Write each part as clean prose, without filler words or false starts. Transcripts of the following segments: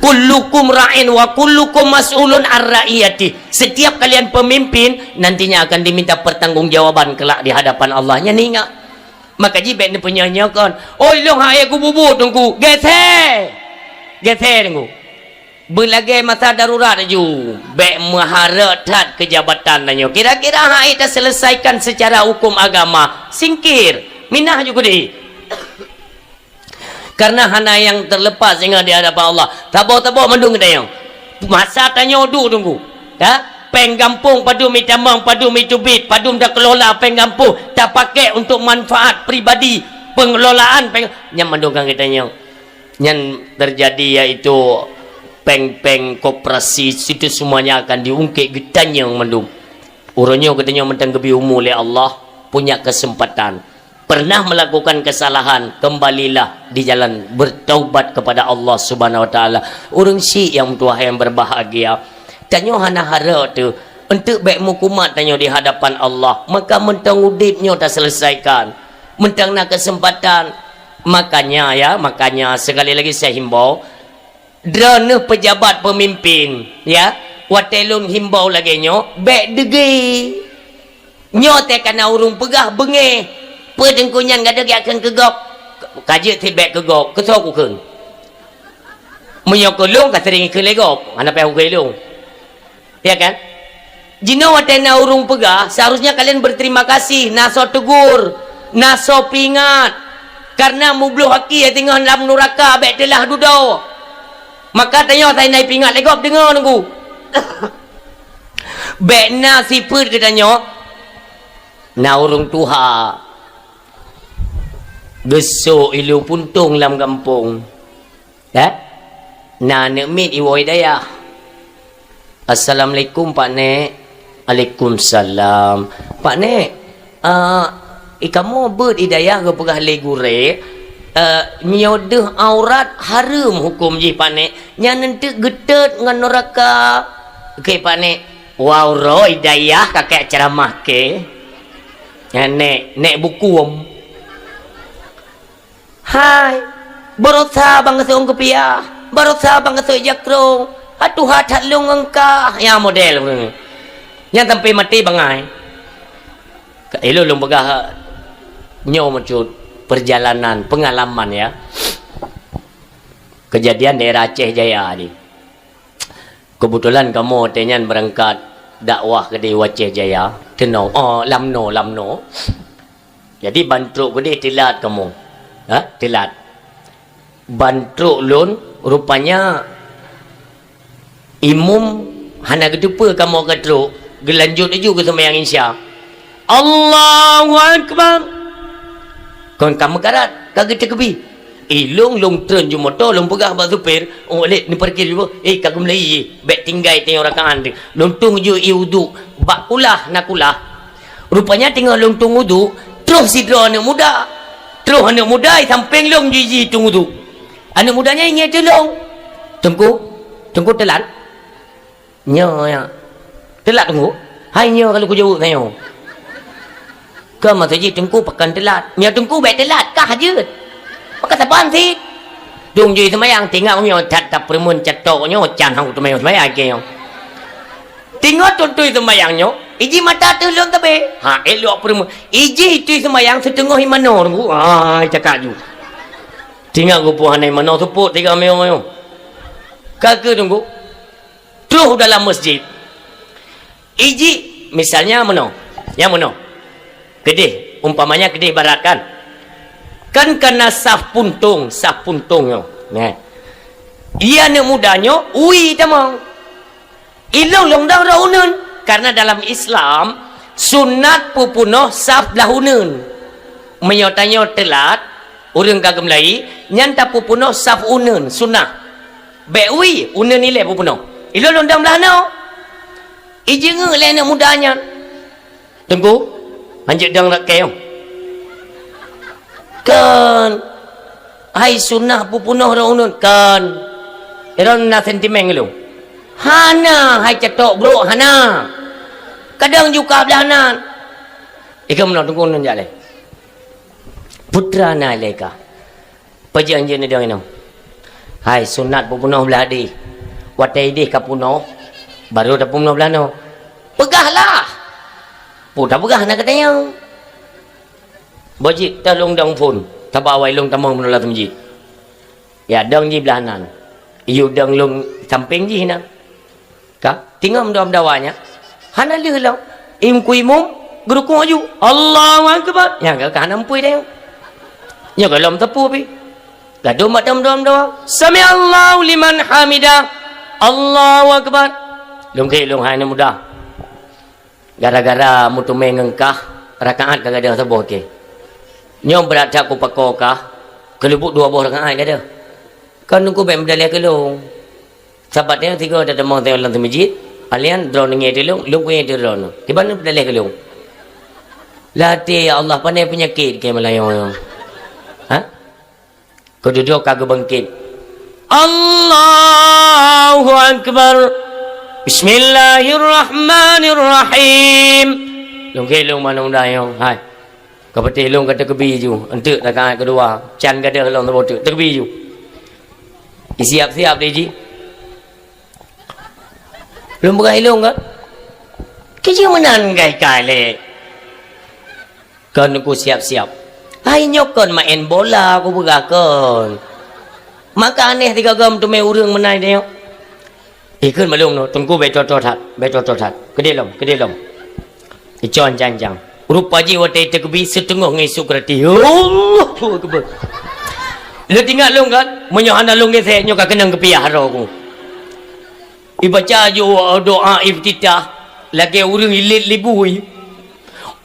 kullukum ra'in wa kullukum mas'ulun ar-ra'iyati. Setiap kalian pemimpin nantinya akan diminta pertanggungjawaban kelak di hadapan Allah. Nya ni ingat. Maka jibek ni penyanyikan, oi long hai aku bubut tunggu. Gese tunggu. Berlagai masa darurat ju. Bek mengharapkan kejabatan nanyo. Kira-kira hai dah selesaikan secara hukum agama. Singkir. Minah juga di. Karena hana yang terlepas hingga di hadapan Allah. Tabau-tabau mendung kita yang. Masa tanya tunggu. Tak? Penggampung padum itamang, padum itubit, padum dah kelola penggampung. Tak pakai untuk manfaat pribadi. Pengelolaan. Yang mendungkan kita yang. Yang terjadi iaitu peng-peng koperasi. Itu semuanya akan diungkit getanya yang mendung. Urunnya katanya mentanggapi umur oleh Allah. Punya kesempatan. Pernah melakukan kesalahan, kembalilah di jalan bertaubat kepada Allah Subhanahu wa taala. Urang si yang Tuhan yang berbahagia. Tanyo hana hara tu untuk baik mukumat tanyo di hadapan Allah, maka mentang udipnya dah selesaikan. Mentang nak kesempatan. Makanya sekali lagi saya himbau drone pejabat pemimpin ya, watelun himbau lagi nyo, baik degi. Nyo te kana urung pegah bengeh. Pedengkunyan gada dia akan kegok kajik tibek kegok kesok ukun menyokolong kasering ke legop mana pe ugelong ya kan jino watena urung pegah seharusnya kalian berterima kasih naso tegur naso pingat karena mubluh haki ya tinggal dalam neraka bek telah duduk maka tanya saya naik pingat legop dengar nunggu bek na siput katanya na urung tuha besok ilu puntung dalam kampung ya na nekmit iwo hidayah. Assalamualaikum Pak Nek. Waalaikumsalam. Pak Nek kamu berhidayah ke pegah legure nyodah aurat haram hukum je Pak Nek nya nanti getet dengan neraka. Okey Pak Nek. Wow ro hidayah kakek ceramah ke ya nek buku hai berusaha bang seung kepiah berusaha bang seung jakrong atuh hat lung engkah ya model ni yang sampai mati bangai elo lung begah nyo mencut perjalanan pengalaman ya kejadian daerah Aceh Jaya ni kebetulan kamu tenyan berangkat dakwah ke di Aceh Jaya tenau lamno jadi bantruk ke di tilat kamu telat bantruk lun rupanya imum hana kedupa kamu ketruk gelanjut juga ke sembahyang isya Allahu Akbar kon kamu karat kagak terkebi long tren je motor long pegah bak supir lek ni parkir juga kagak melai bek tinggal tengok rakaan long tung je wudu bak kulah nak kulah rupanya tinggal long tung wudu terus sidra anak muda terus anak muda samping long jiji tunggu tu. Anak mudanya ingin tolong. Tunggu telat. Nya ya. Telat tunggu. Hai nya kalau ku jawab saya. Ke masa ji tunggu pakan telat. Nya tunggu baik telat kah je. Pakai saban sih. Dung ji semayang tinggal nya tak permun catoknya can hang semayang ke. Tinggal tuntui semayangnya. Iji mata telung tapi elok permu iji itu semayang setengah imano tunggu cakap ju tinggal gupuhan imano seput tiga meo kagak tunggu terus dalam masjid iji misalnya mano yang mano kedih umpamanya kedih barat kan kena saf puntung yo nah iya ne mudanya ui tamang ilong long dang raunan. Karena dalam Islam sunat pupunoh saf lahunan menyotanyo telat urang kagem lai nyanta pupunoh saf unen sunnah bewi unen nilai pupunoh ilo londam lahno ije ngele nak mudanya tunggu lanjut dang nak kayong kan hai sunnah pupunoh raunan kan eron na sentimen lu hana hai cetok bro hana kadang juga belahanan ikam nak tunggu nun jale putra na leka pajanji ni dang ino hai sunat punuh belah di watai di kapuno baru dah punuh belah no pegahlah dah pegah nak katanya bojik tolong dong pun tabawai long tamang menolak masjid ya dong di belahanan iu dong long samping ji na ka tinggal dalam dawanya hana leuh im kuimum guru ku aju Allahu akbar ya ka kana ampui dah nya galom tepu pi gaduh mak dom doa sami Allahu liman hamida Allahu akbar long ke long hai na mudah gara-gara mutu mengengkah rakaat kagak ada sebuah ke nyom berat aku pakokah kelubuk 2 buah rakaat ada kan nunggu baik medali ke long sahabatnya 3 ada demang tengok dalam masjid alian drone ngi long long punya drone di mana medali ke long latih ya Allah pandai penyakit ke Melayu ha kau duduk kagak bangkit Allahu akbar Bismillahirrahmanirrahim long ke long mana undang hai kau peti long kata kebi ju entuk rakaat kedua can kada long tu terkebi ju siap-siap dia ji long berai long kan kerja menan gai le kan aku siap-siap hai nyokon main bola aku beragakon maka aneh 3 gam tu main urang menai dia ikut malung no tunggu betul hat gede long icon janjang rupa ji watai terkebi setengah ngisuk rati Allah akbar lu tinggal long kan menyohana long ke saya nyok kenang kepiah haro aku ibaca jo doa iftitah lagi urang ilit libui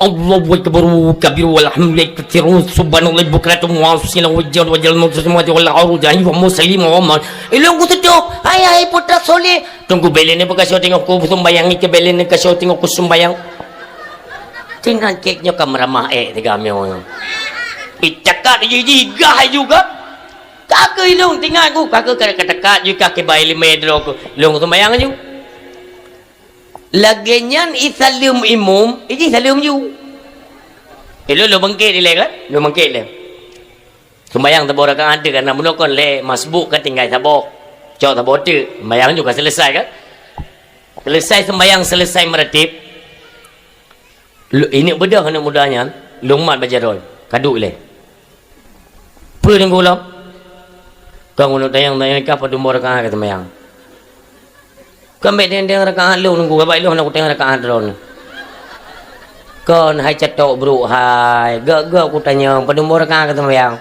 Allahu akbar kabir walhamdulillah katsirun subhanallah bukratan wa asila wajal samawati wal ardi wa muslim wa man ilong ku sedap hai putra soleh tunggu belen ni bekas tengok ku sembayang ke belen ni kasih tengok ku sembayang tinggal keknya kamramah tiga meo itakat ji gah juga kakak ilong tinggal aku kakak kata juga ke bayi 5 dro ku ilong sembayang ju lagenyan isalim imum ini salim ju lo bangkit ile kan lo bangkit le sembayang tabor kan ada kan namun kon le masbuk kan tinggal tabor cok tabor tu sembayang juga selesai kan selesai sembayang selesai meretip ini bedah anak mudanya lumat bajaroi kaduk le perlu tengok ulang kau nguluk tayang kah pada tabor kan kata sembayang kambek dendeng rakaat lu nunggu baik lu nak tengok rakaat drone kon hai catok bro hai gak aku tanya pada umur rakaat kata mayang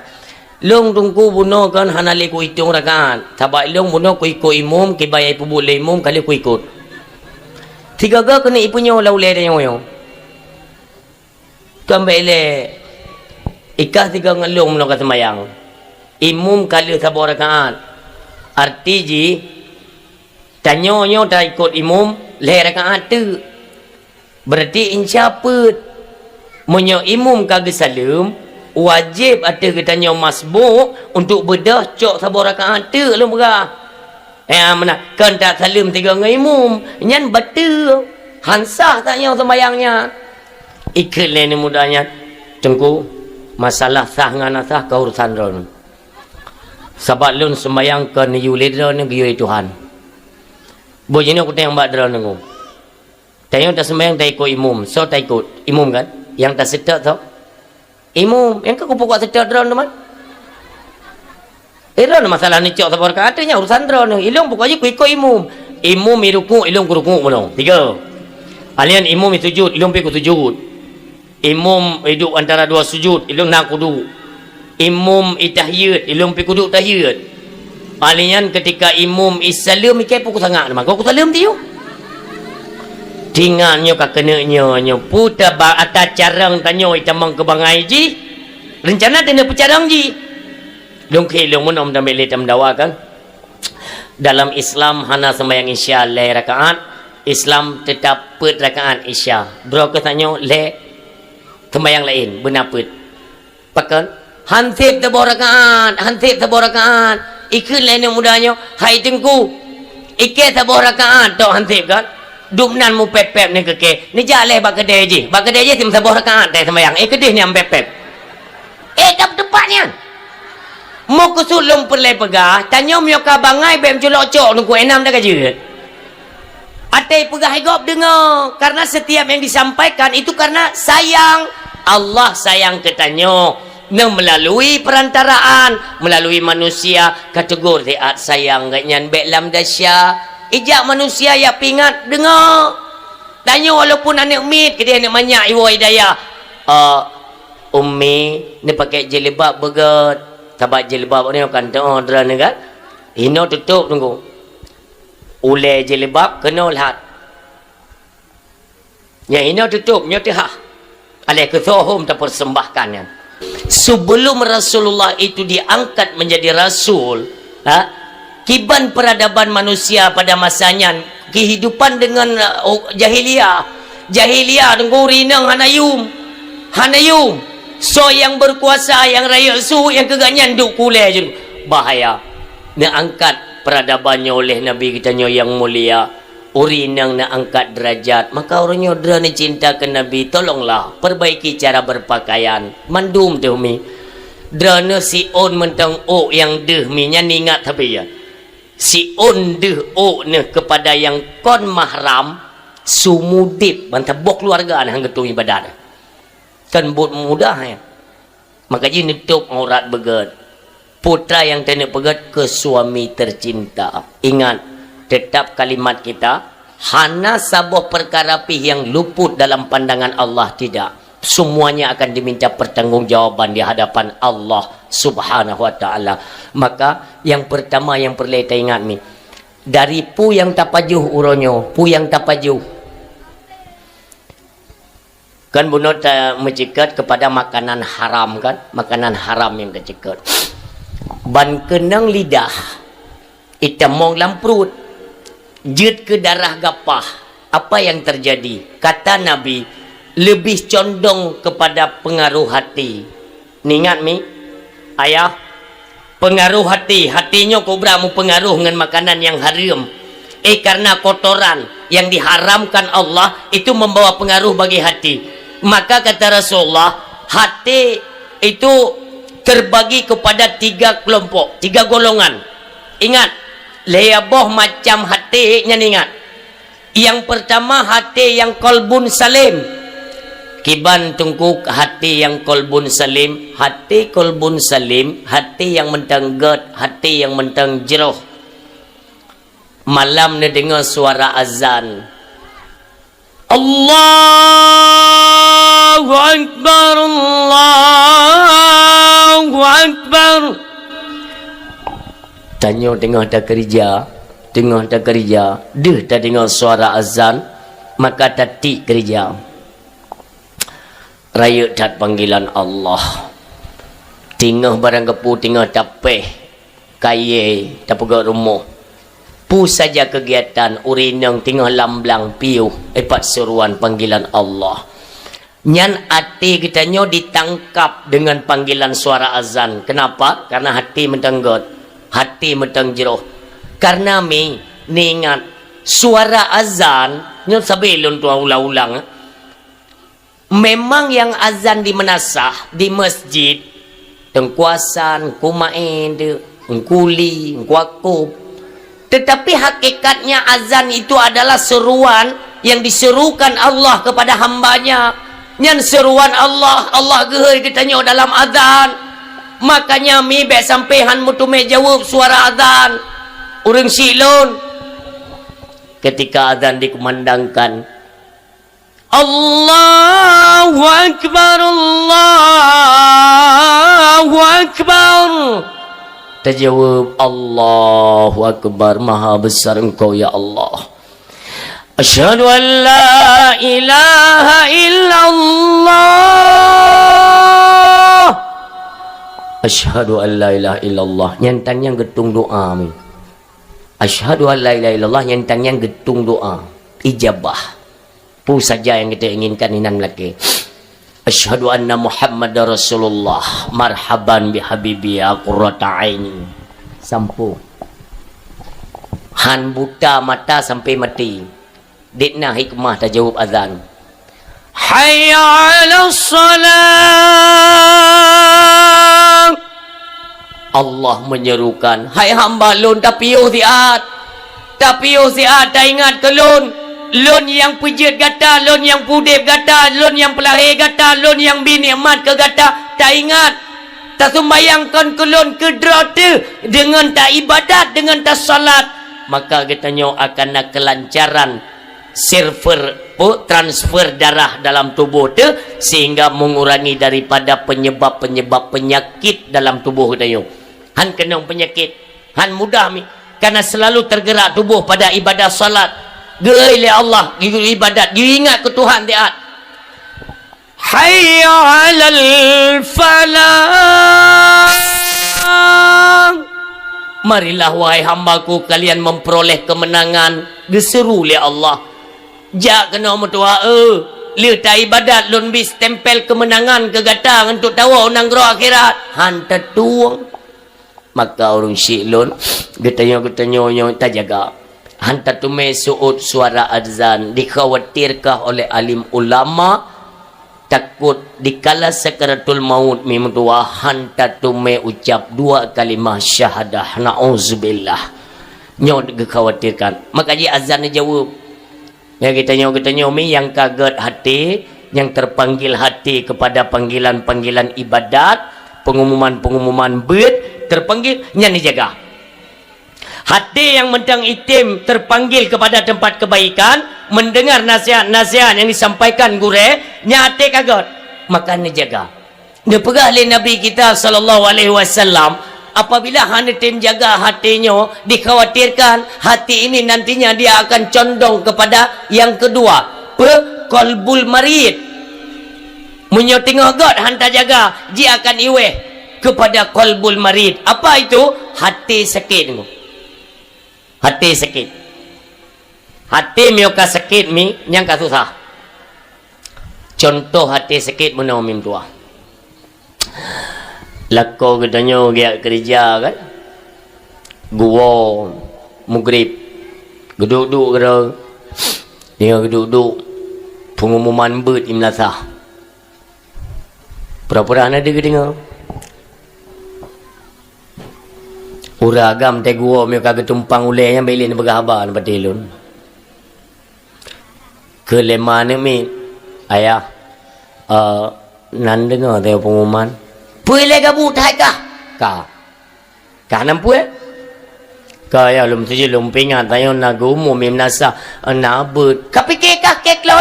long tunggu buno kan hanali ku hitung rakaat tabai long buno ku ikut imum ke bayai pu boleh imum kali ku ikut 3 gak kena ipunya lau le dia yo kambek le ikah 3 ngalung buno kata mayang imum kali sabor rakaat arti ji tanya-nya dah ikut imum le rakaat tu berarti insya-Allah menyo imum kagak salam wajib ada ketanya masbuk untuk bedah cok sabar rakaat tu lu berah mana kan tak salam 3 dengan imum nyan betul hansah taknya sembayangnya ikut le ni mudahnya tengku masalah sah ngana sah ke urusan ron sebab lun sembayang kan yuledra ni gioi Tuhan bojone aku tengok mbak drone aku tengok tak sembahyang tak ikut imum so tak ikut imum kan yang tak setak tau imum yang aku pokok setak drone teman drone masalah ni cok sabar katanya urusan drone ilong pokoknya aku ikut imum iruku ilong ku ruku belum 3 alian imum sujud ilong pergi ku sujud imum hidup antara 2 sujud ilong nak kudu imum itahiyat ilong pergi kudu tahiyat alian ketika imum isalam ikai pukul sangat maka aku salam dia tinggalnya ka kenanya puta ba atas carang tanyo itamang ke bangai ji rencana tena pecarang ji dong ke long monom dan bele tam dawakan dalam Islam hana sembahyang isya le rakaat Islam tetap pet rakaat isya bro ke tanyo le sembahyang lain benar pet pakan hansip tabor rakaat ikut lain yang mudahnya hai tengku ikat tabor rakaat tok hansip kan dubnan mu pepep ni keke ni jale bak kedai je tim sabor rakaat dah sembayang kedai ni am pepep tak tepatnya Mau kesulung perlai pegah, tanya mio kabangai bem culok cok nunggu enam dah kaje. Atai pegah higop dengar, karena setiap yang disampaikan itu karena sayang. Allah sayang ke tanyo, melalui perantaraan, melalui manusia kategori deat sayang ganyan beklam dasya. Ijak manusia ya pingat dengar. Tanya walaupun anak mit ke dia anak banyak iwa hidayah. Ummi ni pakai jilbab begat. Tabak jilbab ni kan order ni kan. Hino tutup tunggu. Ulai jilbab kena lihat. Yang hino tutup nyotihah. Alai kesohum terpersembahkan ya. Sebelum Rasulullah itu diangkat menjadi rasul, kiban peradaban manusia pada masanya, kehidupan dengan jahiliyah dengan rinang hanayum so yang berkuasa yang raya su yang keganyan duk kulai je bahaya nak angkat peradabannya oleh Nabi kita yang mulia urinang nak angkat derajat maka orangnya dera ni cinta ke Nabi tolonglah perbaiki cara berpakaian mandum tu mi dera si on mentang yang deh mi nyan ingat tapi ya si ondeh ne kepada yang kon mahram sumudip bantabok keluarga hang getung ibadat kan buat mudah ya maka ji nutup aurat begat putra yang tena pegat ke suami tercinta ingat tetap kalimat kita hana sabuh perkara pi yang luput dalam pandangan Allah tidak semuanya akan diminta pertanggungjawaban di hadapan Allah Subhanahu wa ta'ala. Maka yang pertama yang perlu kita ingat ni dari pu yang tapajuh uronyo pu yang tapajuh kan bunot mencekat kepada makanan haram kan makanan haram yang kecekat ban kenang lidah itamong lamprut jut ke darah gapah apa yang terjadi kata Nabi lebih condong kepada pengaruh hati. Ningat mi, ayah, pengaruh hati, hatinya kobra mu pengaruh dengan makanan yang haram. Karena kotoran yang diharamkan Allah itu membawa pengaruh bagi hati. Maka kata Rasulullah, hati itu terbagi kepada 3 kelompok, 3 golongan. Ingat, leyaboh macam hati, ingat. Yang pertama hati yang kolbun salim. Kiban tungkuk hati yang kolbun salim, hati kolbun salim, hati yang mentang ged, hati yang mentang jeroh. Malam ni dengar suara azan. Allahu Akbar, Allahu Akbar. Tanya tengah tak kerja, deh tak dengar suara azan, maka tatik kerja. Raya dat panggilan Allah tinggal barang kepu tinggal tapeh kaya tapegak rumah pu saja kegiatan urinang tinggal lamblang piu epat seruan panggilan Allah nyan hati kitanya ditangkap dengan panggilan suara azan kenapa? Karena hati mentenggot hati menteng jeroh karena ni ingat suara azan nyot sabelon tu ulang-ulang memang yang azan di menasah di masjid tengkuasan kumain kuli kuakub tetapi hakikatnya azan itu adalah seruan yang diserukan Allah kepada hambanya yang seruan Allah gehoi ditanya dalam azan makanya mi bek sampehan mutume jawab suara azan urang silon ketika azan dikumandangkan Allahu Akbar, Allahu Akbar. Terjawab Allahu Akbar, maha besar engkau ya Allah. Asyhadu an la ilaha illallah. Asyhadu an la ilaha illallah. Nyantang yang getung doa mi. Asyhadu an la ilaha illallah nyantang yang getung doa. Ijabah. Pu saja yang kita inginkan inan lagi. Asyhadu anna Muhammadar Rasulullah. Marhaban bi habibi ya qurrata aini. Sampu. Han buta mata sampai mati. Ditna hikmah tajawab azan. Hayya 'alas salam. Allah menyerukan, hai hamba lun tapi siat tak ingat ke lun yang pejit gata, lun yang pudip gata, lun yang pelahir gata, lun yang binikmat ke gata, tak ingat, tak sembayangkan ke lun ke derata dengan tak ibadat, dengan tak salat, maka katanya akan nak kelancaran server transfer darah dalam tubuh tu sehingga mengurangi daripada penyebab-penyebab penyakit dalam tubuh katanya. Han kena penyakit, han mudah mi karena selalu tergerak tubuh pada ibadah salat. Gerai le Allah, ibadat, ingat ke Tuhan taat. Hayya 'alal falah. Marilah wahai hambaku kalian memperoleh kemenangan. Diseru le Allah. Jak kena metua le ta ibadat lun bis tempel kemenangan ke gatang untuk tahu nang gro akhirat. Han tetuang. Maka orang syik lun getanya tak jaga. Hantar tume suut suara azan, dikhawatirkah oleh alim ulama takut dikala sakaratul maut memang tua hantar tume ucap 2 kalimah syahadah, na'udzubillah. Nyo dikhawatirkan. Maka dia azan jawab. Ya kita mi yang kaget hati, yang terpanggil hati kepada panggilan-panggilan ibadat, pengumuman-pengumuman bid terpanggil nyanyi jaga. Hati yang mendang itim terpanggil kepada tempat kebaikan, mendengar nasihat-nasihat yang disampaikan gure, nyate kaget, maka ni jaga. Dia pegah oleh Nabi kita sallallahu alaihi wasallam, apabila hanya tim jaga hatinya, dikhawatirkan hati ini nantinya dia akan condong kepada yang kedua, qalbul marid. Menyotingah god hantar jaga, dia akan iweh kepada qalbul marid. Apa itu? Hati sakit. Hati sakit. Hati mioka sakit mi yang ka susah. Contoh hati sakit mana mim tua. Lako katanya dia kerja kan. Gua maghrib. Duduk kira. Dia duduk pengumuman bed imlasah. Pura-pura ada ke dengar. Uragam te gua mi kagak tumpang uleh yang belin bergabar na patilun. Kelemane mi ayah nan dengar te pengumuman. Puile gabu thai ka. Ka nam pue. Ka ya lum siji lum pingan tayon na gumu mim nasa na bud. Ka pikir ka kek lo.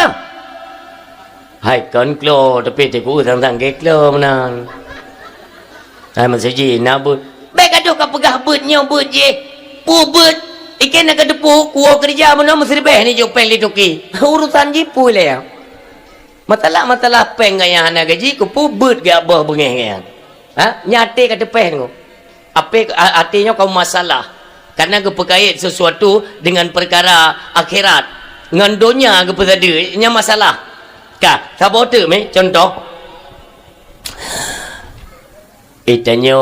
Hai kon klo tapi te ku thang kek lo manan. Hai man siji na bud. Baik aduh kau pegah bednya bed je. Bed. Ikan nak depu kuah kerja mana mesti lebih ni jauh pen litoki. Urusan jipu le ya. Masalah pen gaya anak gaji ku bed ke abah bengeh gaya. Ha? Nyate kata pen ku. Apa artinya kau masalah? Karena kau perkait sesuatu dengan perkara akhirat. Dengan dunia kau ada nya masalah. Kah? Sabote me contoh. Itanya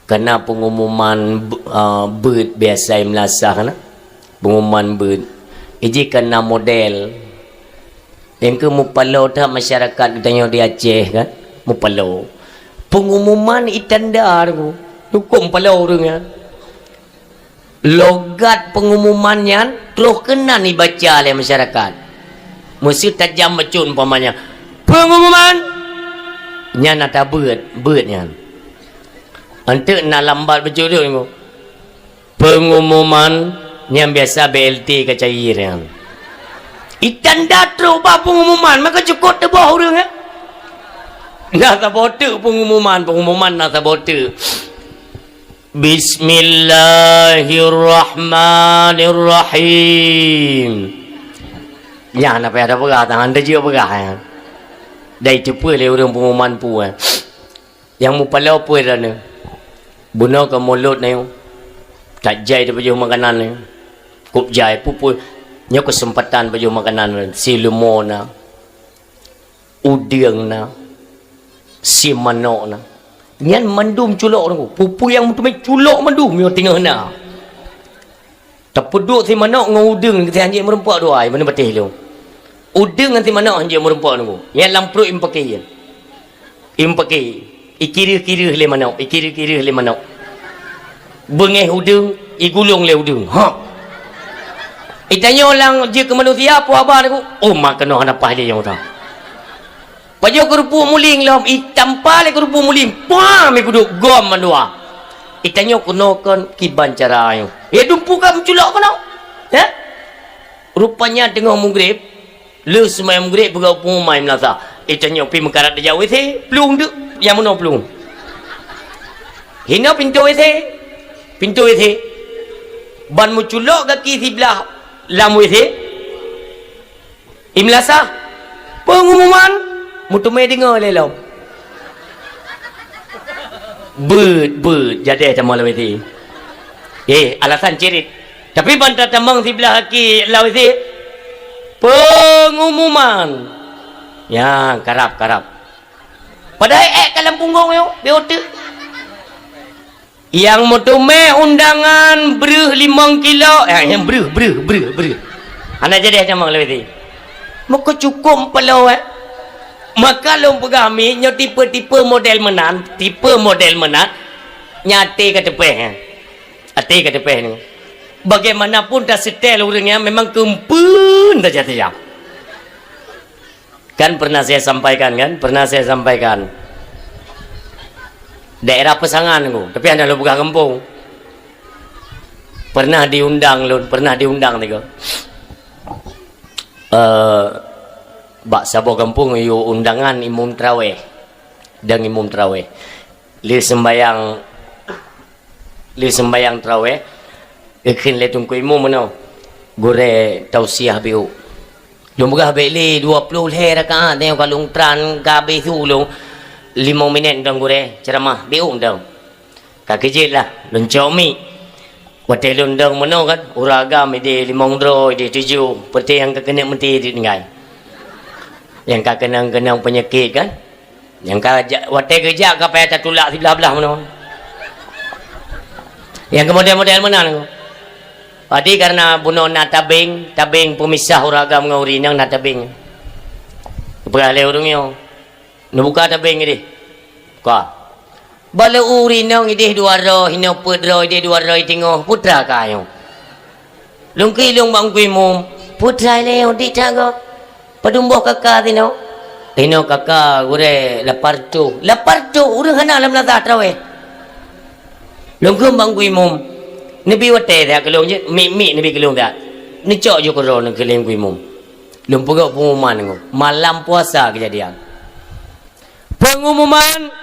kena pengumuman bed biasa yang melasah kan? Pengumuman bed iji kena model yang ke mupalau tak masyarakat katanya di Aceh kan mupalau pengumuman itanda hukum palau dengan logat pengumumannya terus kena ni baca oleh masyarakat mesti tajam macun umpamanya pengumuman nyana tak bednya untuk nak lambat berjodoh ni. Pengumuman yang biasa BLT ke cair kan. Ikan datru apa pengumuman maka cukup tebah orang kan. Nak sabote pengumuman nak sabote. Bismillahirrahmanirrahim. Ya nak payah ada pegah tangan dia juga pegah kan. Dari cepat le orang pengumuman pu kan. Yang mupalau pu dah ni. Bunuh ke mulut ni tak jai dia baju makanan ni kup jai pupu nya kesempatan baju makanan ni si lemon na udang na si manok na nyan mandum culok ni pupu yang tu mai culok mandum yo tengah na tapuduk si manok dengan udang si anjing merempak dua ai mana betih lu udang dengan si manok anjing merempak ni yang lampruk impaki ikira-kira le manok, ikira-kira le manok. Bengeh udung, igulung le udung. Ha. Itanya orang je ke manusia apa abah aku? Oh mak kena hanapah dia yang tahu. Paju kerupu muling lom, itampa le kerupu muling. Pam aku duk gom mandua. Itanya kuno kon kiban cara ayo. Dumpu kam culak kono. Ya? Rupanya tengah maghrib, le semai maghrib pegau pumai melasa. Itanya pi mekarat dia WC, pelung duk. Yang mana pelung? Hina pintu WC. Pintu WC. Ban mu culak kaki sebelah lam WC. Imlasa. Pengumuman mutumai dengar lelau. Ber jadi sama lawisi. Alasan cerit. Tapi bantah tamang sebelah kaki lawisi. Pengumuman. Ya, karap. Padahal kalam punggung yo, beote. Yang mutumai undangan beruh 5 kilo. Yang beruh. Anak jadi sama lawisi. Muka cukup pelau maka long pegami nyo tipe model menan nyate ke tepeh ate ke tepeh ni bagaimanapun dah setel orangnya memang kempun dah jatuh kan pernah saya sampaikan daerah Pesangan tu tapi anda lo bukan kampung pernah diundang tiga bak sabo kampung yu undangan imam traweh dan imam traweh li sembayang traweh ikin le tungku imam mano gore tausiah biu lumgah beli 20 le rakaat tengok kalung tran gabe sulung 5 minit dong gore ceramah biu dong kakijit lah loncomi wate lundang mano kan uragam ide 5 dro ide 7 peti yang kekena menti di ngai yang kau kenang penyakit kan yang kau watai kerja kau payah tertulak sebelah-belah mana yang kemudian mana ni tadi karena bunuh nak tabing pemisah uragam dengan urinang nak tabing peralih urungnya nak buka tabing ini kau bala urinang ini 2 roh ini 4 roh ini 2 roh tengok putra kau lungki lung bangkui mum putra leo di jaga padumbuh kakak tino kakak gure lapar tu urang hana lam nata trawe longkum bangku imum nabi wate dah kelong je mi nabi kelong dah ni cok je koro nak keleng ku imum lom pegak pengumuman ngo malam puasa kejadian pengumuman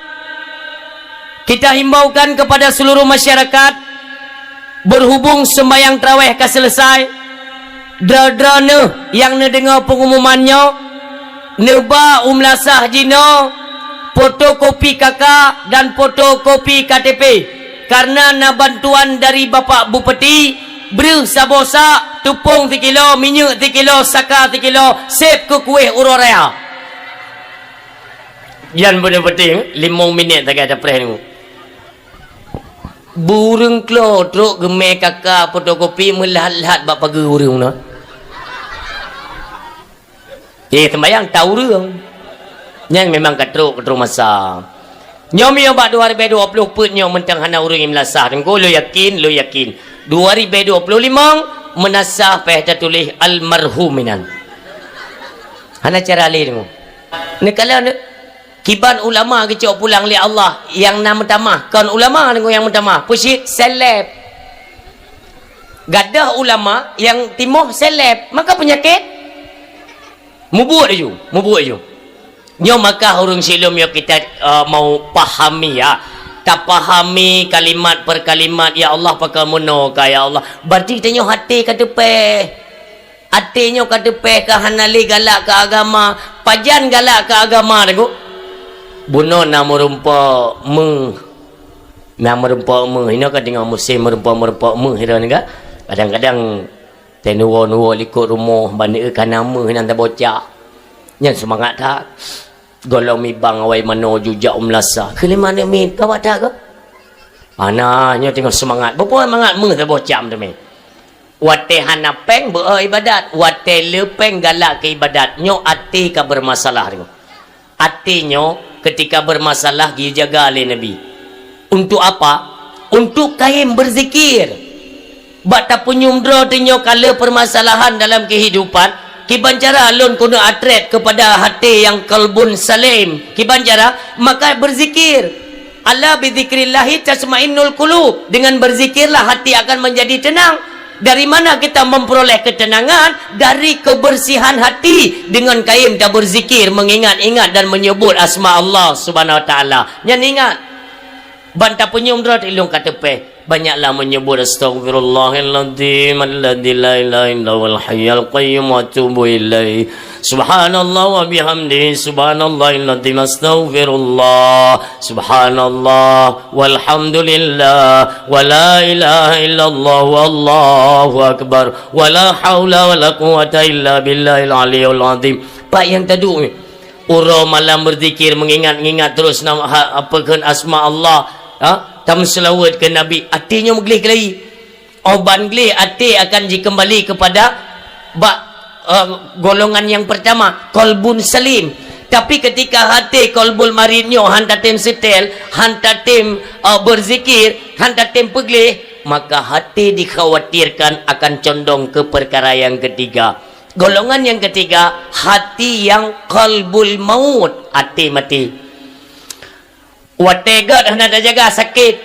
kita himbaukan kepada seluruh masyarakat berhubung sembahyang tarawih ka selesai dra-drana yang ne dengar pengumumannya neba umlasah jino fotokopi kakak dan fotokopi KTP karena na bantuan dari Bapak Bupati beruh sabosa tupung 3 kilo minyak 3 kilo saka 3 kilo sep ke kuih uroraya yang benar-benar 5 minit tak ada preh ni burung klodrok gemeh kakak fotokopi melahat-lahat bak pagi urung na sembayang tahu rung yang memang katruk masa nyom yang bak 2020 pun nyom mentang hana urung yang melasah tengko lo yakin 2025 menasah peh tertulis almarhuminan hana cara lain ni kalau kiban ulama kecok pulang li Allah yang nama tamah kan ulama dengan yang tamah pusyik seleb gadah ulama yang timoh seleb maka penyakit mubuk je nyo maka hurung silum yo kita mau pahami ya tak pahami kalimat per kalimat ya Allah pakai mono ka ya Allah berarti kita nyo hati ka depe hati nyo ka depe ka hanali galak ka agama pajan galak ka agama deku buno nama rumpa ini kan dengan musim merumpa hira ni kan kadang-kadang tenuwa likut rumah banding kan nama nan tak bocah yang semangat tak golong mi bang awai mano jujak umlasa ke mana mi kawat tak ke anaknya tengok semangat berapa semangat tak bocah tu mi wate hana peng beribadat wate lepeng galak ke ibadat nyo ati ka bermasalah tu ati nyo ketika bermasalah dia jaga oleh Nabi. Untuk apa? Untuk kain berzikir. Bata penyumdra tinyo kala permasalahan dalam kehidupan. Kiban cara alun kuna atret kepada hati yang kalbun salim. Kiban cara maka berzikir. Ala bizikrillahi tasmainnul qulub. Dengan berzikirlah hati akan menjadi tenang. Dari mana kita memperoleh ketenangan? Dari kebersihan hati. Dengan kaim tak berzikir, mengingat-ingat dan menyebut asma Allah Subhanahu wa taala. Nyan ingat. Banta penyumdra ilung kata pe. Banyaklah menyebut astaghfirullahaladzim alladzi la ilaha illa huwal hayyul qayyum wa atubu ilaihi subhanallah wa bihamdihi subhanallahil astaghfirullah subhanallah walhamdulillah wa la ilaha illallah wallahu akbar wa la haula wa la quwwata illa billahil aliyyil azim. Pak yang tadu uro malam berzikir mengingat-ingat terus nama apakan asma Allah, tam selawat ke Nabi, hatinya mengelih kelai. Oban gelih hati akan dikembali kepada golongan yang pertama, kolbun salim. Tapi ketika hati kolbul marinyo hantatim setel, hantatim berzikir, hantatim peglih, maka hati dikhawatirkan akan condong ke perkara yang ketiga. Golongan yang ketiga, hati yang kolbul maut, hati mati. Wate gad hendak jaga sakit,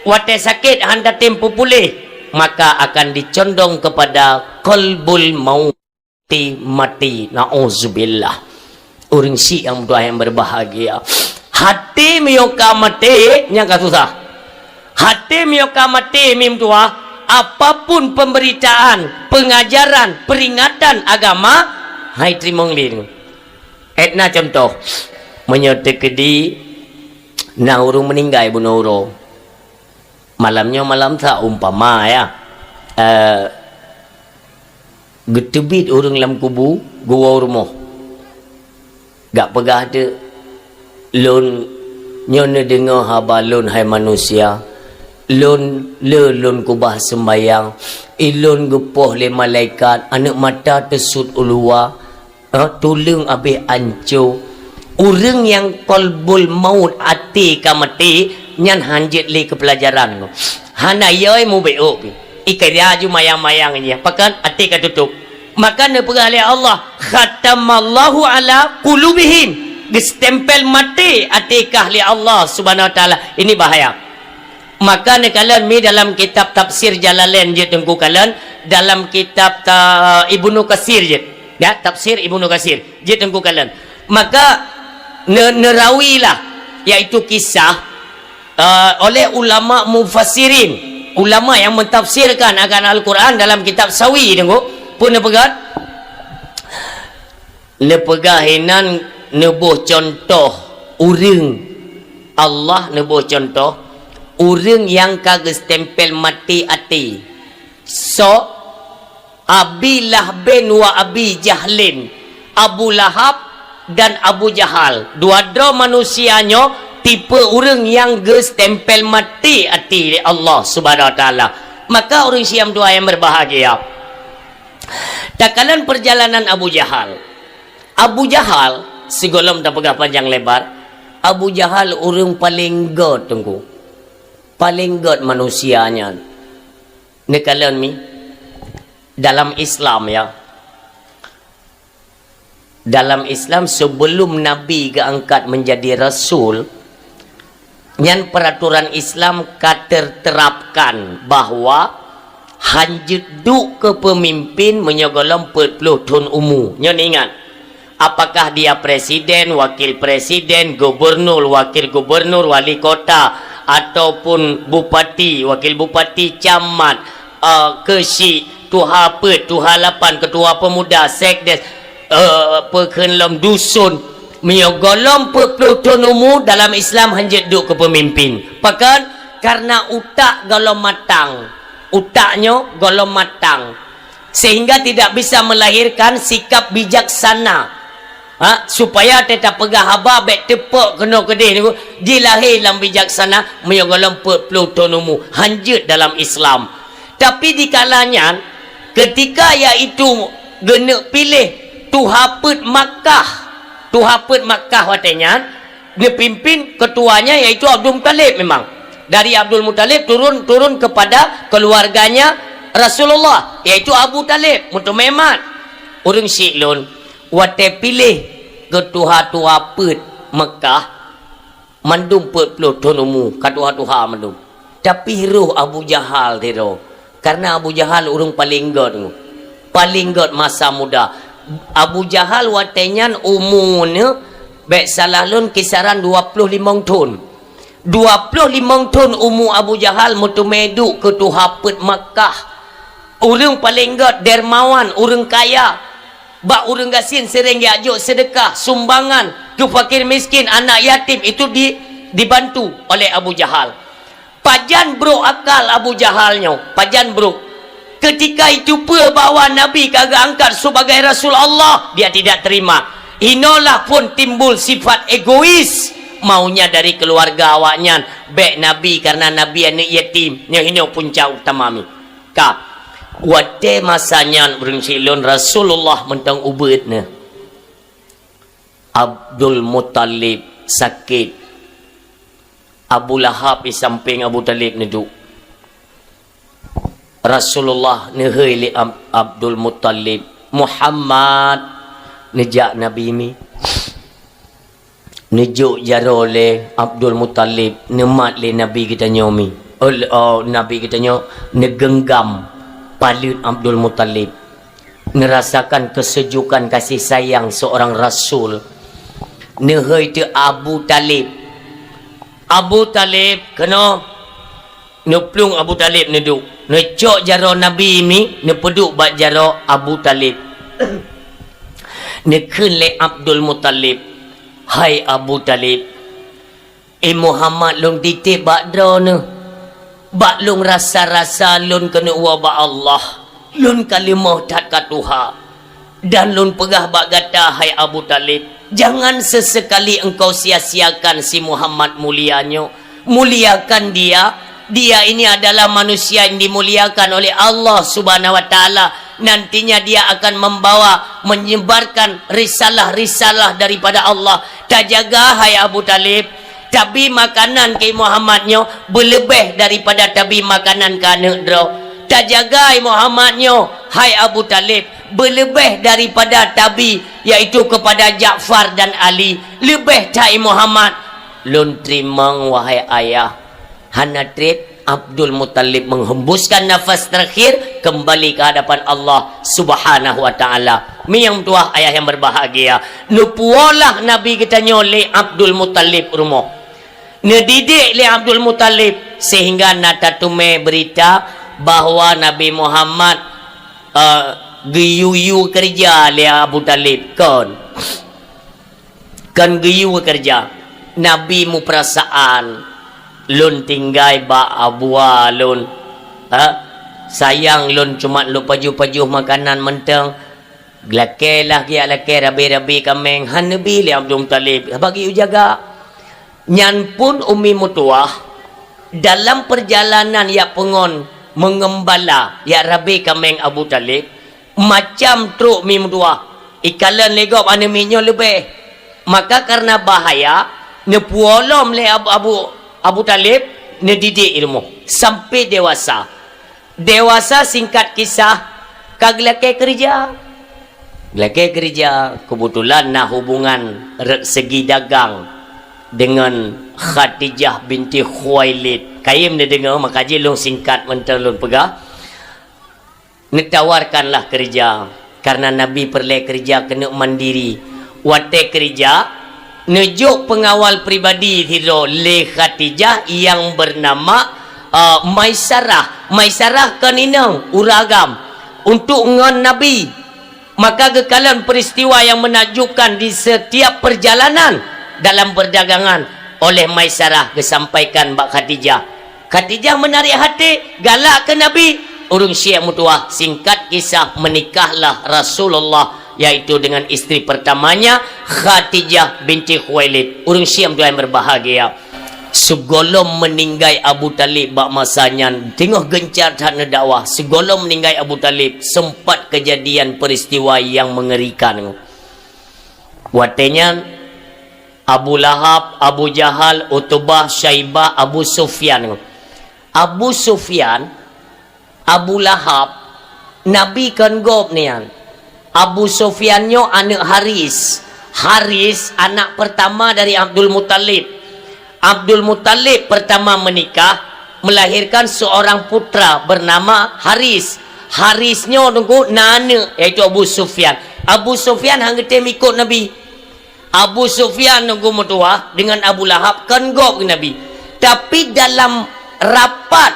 wate sakit hendak tempo pulih, maka akan dicondong kepada qalbul mauti mati. Nauzubillah. Orang si yang berbahagia. Hati miyoka mati nya susah. Hati miyoka mati mim tua, apapun pemberitaan, pengajaran, peringatan agama, hai trimong lin. Etna contoh menyotekedi nah urung meninggal ibu Nuro malamnya malam tak umpama ya getebit orang dalam kubu gua rumah gak pegah ada lon nyone dengar habalon hai manusia lon lon kubah sembayang ilon gepoh le malaikat anak mata tersut ulua tulung habis ancur. Orang yang kolbul maut hati kamati nyan hanjit li ke pelajaran ko. Hana yoi mu beok. Ikarya ju mayang-mayang nya. Pakan hati ka tutup. Maka ne perali Allah khatamallahu ala qulubihim. Distempel mati hati kahli Allah Subhanahu wa taala. Ini bahaya. Maka ne kalian mi dalam kitab tafsir Jalalain je tengku kalian dalam kitab Ibnu Katsir je. Ya, tafsir Ibnu Katsir je tengku kalian. Maka nerawilah yaitu kisah oleh ulama mufassirin, ulama yang mentafsirkan akan Al-Quran dalam kitab Sawi tengok pun nepegat nepegahinan nebuh contoh urang Allah, nebuh contoh urang yang kagak stempel mati ati. So Abi Lahbin wa Abi Jahlin, Abu Lahab dan Abu Jahal, dua-dua manusianya tipe orang yang gestempel mati hati Allah Subhanahu wa taala. Maka orang Syiam dua yang berbahagia. Takalan perjalanan Abu Jahal. Abu Jahal segolom tak pegah panjang lebar. Abu Jahal orang paling god tengku. Paling god manusianya. Ni kalian mi dalam Islam ya. Dalam Islam sebelum Nabi keangkat menjadi Rasul, nyan peraturan Islam terapkan bahwa hanjut duk ke pemimpin menyogolong 40 tahun umur. Nyan ingat, apakah dia presiden, wakil presiden, gubernur, wakil gubernur, wali kota, ataupun bupati, wakil bupati, camat, kesi, tuha pet, tuha lapan, ketua pemuda, sekdes, pekenlam dusun menyogolom 40 tahun umur dalam Islam hanjit duk ke pemimpin. Pakan karena utak golong matang, utaknya golong matang sehingga tidak bisa melahirkan sikap bijaksana. Supaya tetap pegah haba bek tepuk kena kedih ni dilahir dalam bijaksana menyogolom 40 tahun umur hanjit dalam Islam. Tapi di kalanya ketika iaitu gena pilih tuhaput Makkah watenya dia pimpin ketuanya yaitu Abdul Muttalib. Memang dari Abdul Muttalib turun kepada keluarganya Rasulullah yaitu Abu Talib. Mutu memat urang silun wate pilih ketuha-tuha pet Mekah mandum pet puluh tonumu katuha-tuha mandum. Tapi hiruh Abu Jahal tiro. Karena Abu Jahal urang paling god masa muda. Abu Jahal watenyan umurnya baik salah lun kisaran 25 tahun. 25 tahun umur Abu Jahal mutu meduk ke tu hapet Makkah. Urang paling god dermawan, urang kaya. Bak urang gasin sering diajuk sedekah, sumbangan ke fakir miskin, anak yatim itu dibantu oleh Abu Jahal. Pajan bro akal Abu Jahalnya, pajan bro. Ketika itu pun bawa Nabi kagak angkat sebagai Rasul Allah, dia tidak terima. Inolah pun timbul sifat egois. Maunya dari keluarga awaknya baik Nabi karena Nabi anak yatim yang ini punca utama mi ka wate masanya urang silun Rasulullah mentang ubetna Abdul Muttalib sakit. Abu Lahab di samping Abu Talib neduk. Rasulullah nehei li Abdul Muttalib Muhammad nejak Nabi mi nejuk jaro le Abdul Muttalib nemat le Nabi kita nyomi Nabi kita nyo negenggam palut Abdul Muttalib ngerasakan kesejukan kasih sayang seorang Rasul. Nehei tu Abu Talib kena neplung Abu Talib neduk necok jaro Nabi mi nepeduk bak jaro Abu Talib nekun le Abdul Muttalib. Hai Abu Talib, Muhammad long titip bak drone bak long rasa-rasa lon kena wabak Allah, lon kalimah tak katuha dan lon pegah bak gata. Hai Abu Talib, jangan sesekali engkau sia-siakan si Muhammad mulianya. Muliakan dia ini adalah manusia yang dimuliakan oleh Allah Subhanahu wa taala. Nantinya dia akan menyebarkan risalah-risalah daripada Allah. Tak jaga hai Abu Talib, tabi makanan ke Muhammadnya berlebih daripada tabi makanan ke anak dro. Tak jaga hai Muhammadnya hai Abu Talib berlebih daripada tabi yaitu kepada Ja'far dan Ali. Lebih tak Muhammad. Lun trimang wahai ayah. Hana trip Abdul Muttalib menghembuskan nafas terakhir kembali ke hadapan Allah Subhanahu wa taala. Mi yang tua ayah yang berbahagia. Nupualah Nabi kita nyole Abdul Muttalib rumah. Nedidik le Abdul Muttalib sehingga natatume berita bahawa Nabi Muhammad geyuyu kerja le Abu Talib kan geyu kerja. Nabi mu perasaan lun tinggai ba abua lun sayang lun cuma lu pajuh-pajuh makanan menteng glake lah kia lake rabi-rabi kameng hanabi li Abdul Talib bagi ujaga nyan pun umi mutuah dalam perjalanan ya pengon mengembala ya rabi kameng Abu Talib macam truk mi mutuah ikalan legop aneminyo lebih maka karena bahaya nepuolom le Abu Talib nedidik ilmu sampai dewasa. Dewasa singkat kisah kaglake kerja. Glake kerja kebetulan nah hubungan segi dagang dengan Khadijah binti Khuwailid. Kayim dia dengar makaji long singkat menterlun pegah. Netawarkanlah kerja karena Nabi perlu kerja kena mandiri. Wate kerja nejuk pengawal pribadi hiro le Khadijah yang bernama Maisarah kan inang uragam untuk ngon Nabi. Maka kekalan peristiwa yang menakjubkan di setiap perjalanan dalam perdagangan oleh Maisarah kesampaikan Mbak Khadijah. Khadijah menarik hati galak ke Nabi. Urung Syiah mutuah singkat kisah menikahlah Rasulullah yaitu dengan istri pertamanya Khadijah binti Khuwailid. Urang Syiam tu yang berbahagia. Segolom meninggai Abu Talib bak masanya tengah gencar hak dakwah. Segolom meninggai Abu Talib sempat kejadian peristiwa yang mengerikan. Watenya Abu Lahab, Abu Jahal, Utbah, Syaibah, Abu Sufyan. Abu Sufyan, Abu Lahab, Nabi kan gop nian. Abu Sufyan nyo anak Haris. Haris anak pertama dari Abdul Muttalib. Abdul Muttalib pertama menikah, melahirkan seorang putra bernama Haris. Harisnya nunggu nana, iaitu Abu Sufyan. Abu Sufyan hang getem ikut Nabi. Abu Sufyan nunggu mutuah dengan Abu Lahab kan gop ke Nabi. Tapi dalam rapat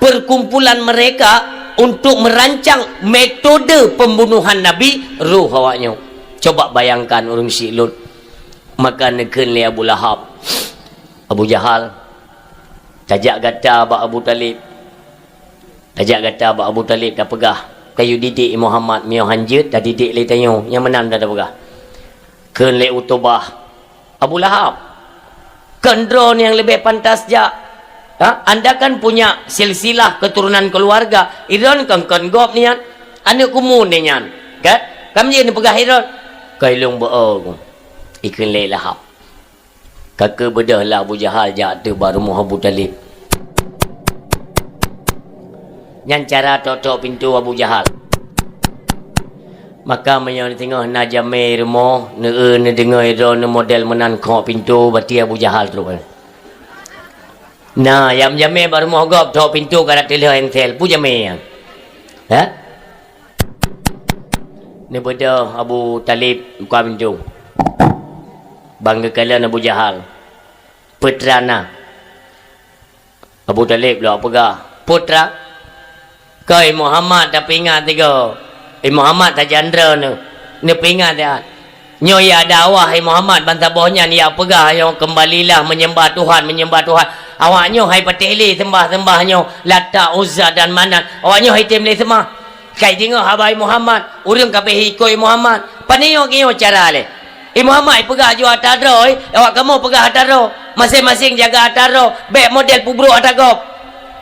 perkumpulan mereka untuk merancang metode pembunuhan Nabi, ruh awaknya. Coba bayangkan orang silun. Maka neken le Abu Lahab, Abu Jahal, tajak gata bak Abu Talib. Tajak gata bak Abu Talib dah pegah. Kayu didik Muhammad mio hanjut dah didik le tayo. Yang menang dah pegah. Ken le Utbah, Abu Lahab. Ken drone yang lebih pantas ja. Ha? Anda kan punya silsilah keturunan keluarga. Iron kan gop nian. Anak kumun nian. Kan? Kamu je ni pegah Iron. Kailung boong. Ikan le Lahab. Kakak bedah lah Abu Jahal jatuh baru Abu Talib. Yang cara tok pintu Abu Jahal. Maka menyo tengok na jame rumah ne dengar ron model menan kok pintu bati Abu Jahal tu. Nah, yang jame baru mau gop tok pintu kada telah entel pu jame. Ha? Ne beda Abu Talib buka pintu. Bangga kalian Abu Jahal. Putrana. Abu Talib lah pegah. Putra. Kai Muhammad dah ingat tiga. Muhammad tak jandra ni. Ni ingat dia. Nyo ya dakwah Muhammad bantah bohnya ni ya pegah yang kembalilah menyembah Tuhan, menyembah Tuhan. Awaknyo hai patihli sembah-sembahnya Lata, Uzza dan Manat. Awaknyo hai temle sembah. Kai tengok habai Muhammad, urang kabeh ikoi Muhammad. Paniyo kiyo cara le. Muhammad pegah jo ataro, awak kamu pegah ataro. Masing-masing jaga ataro, bek model pubro atagop.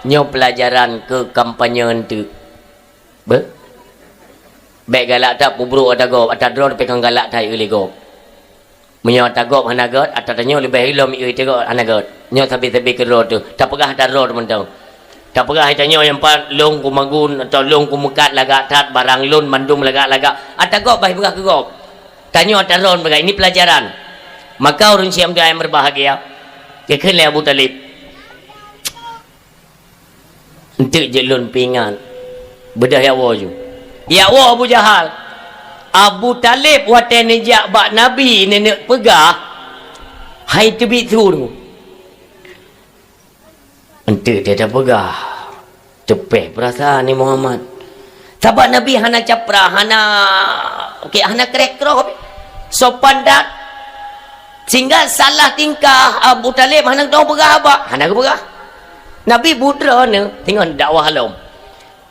Nyo pelajaran ke kampanye tu. Be? Bek galak tak pubro atagop, atadro pegang galak tai uli gop. Menyo atagop hanagot, atatanyo lebih hilom i tegok hanagot. Nyo tapi kero tu. Tak pegah ataro mentau. Tak pegah itanyo yang pat long kumagun atau long kumukat lagak tat barang lun mandum lagak-lagak. Atagop baik pegah ke gop. Tanyo ataron bagai ini pelajaran. Maka orang siam dia yang berbahagia. Kekenlah Abu Talib. Untuk jelun pingan. Bedah ya waju. Ya wa Abu Jahal. Abu Talib wate nejak bak Nabi nenek pegah. Hai tebi tu. Ente dia dah pegah. Cepeh perasaan ni Muhammad. Sabak Nabi hana capra, hana krek-krok. Sopan dat. Sehingga salah tingkah Abu Talib hana tahu pegah apa. Hana ke pegah. Nabi budra ni tengok dakwah halam.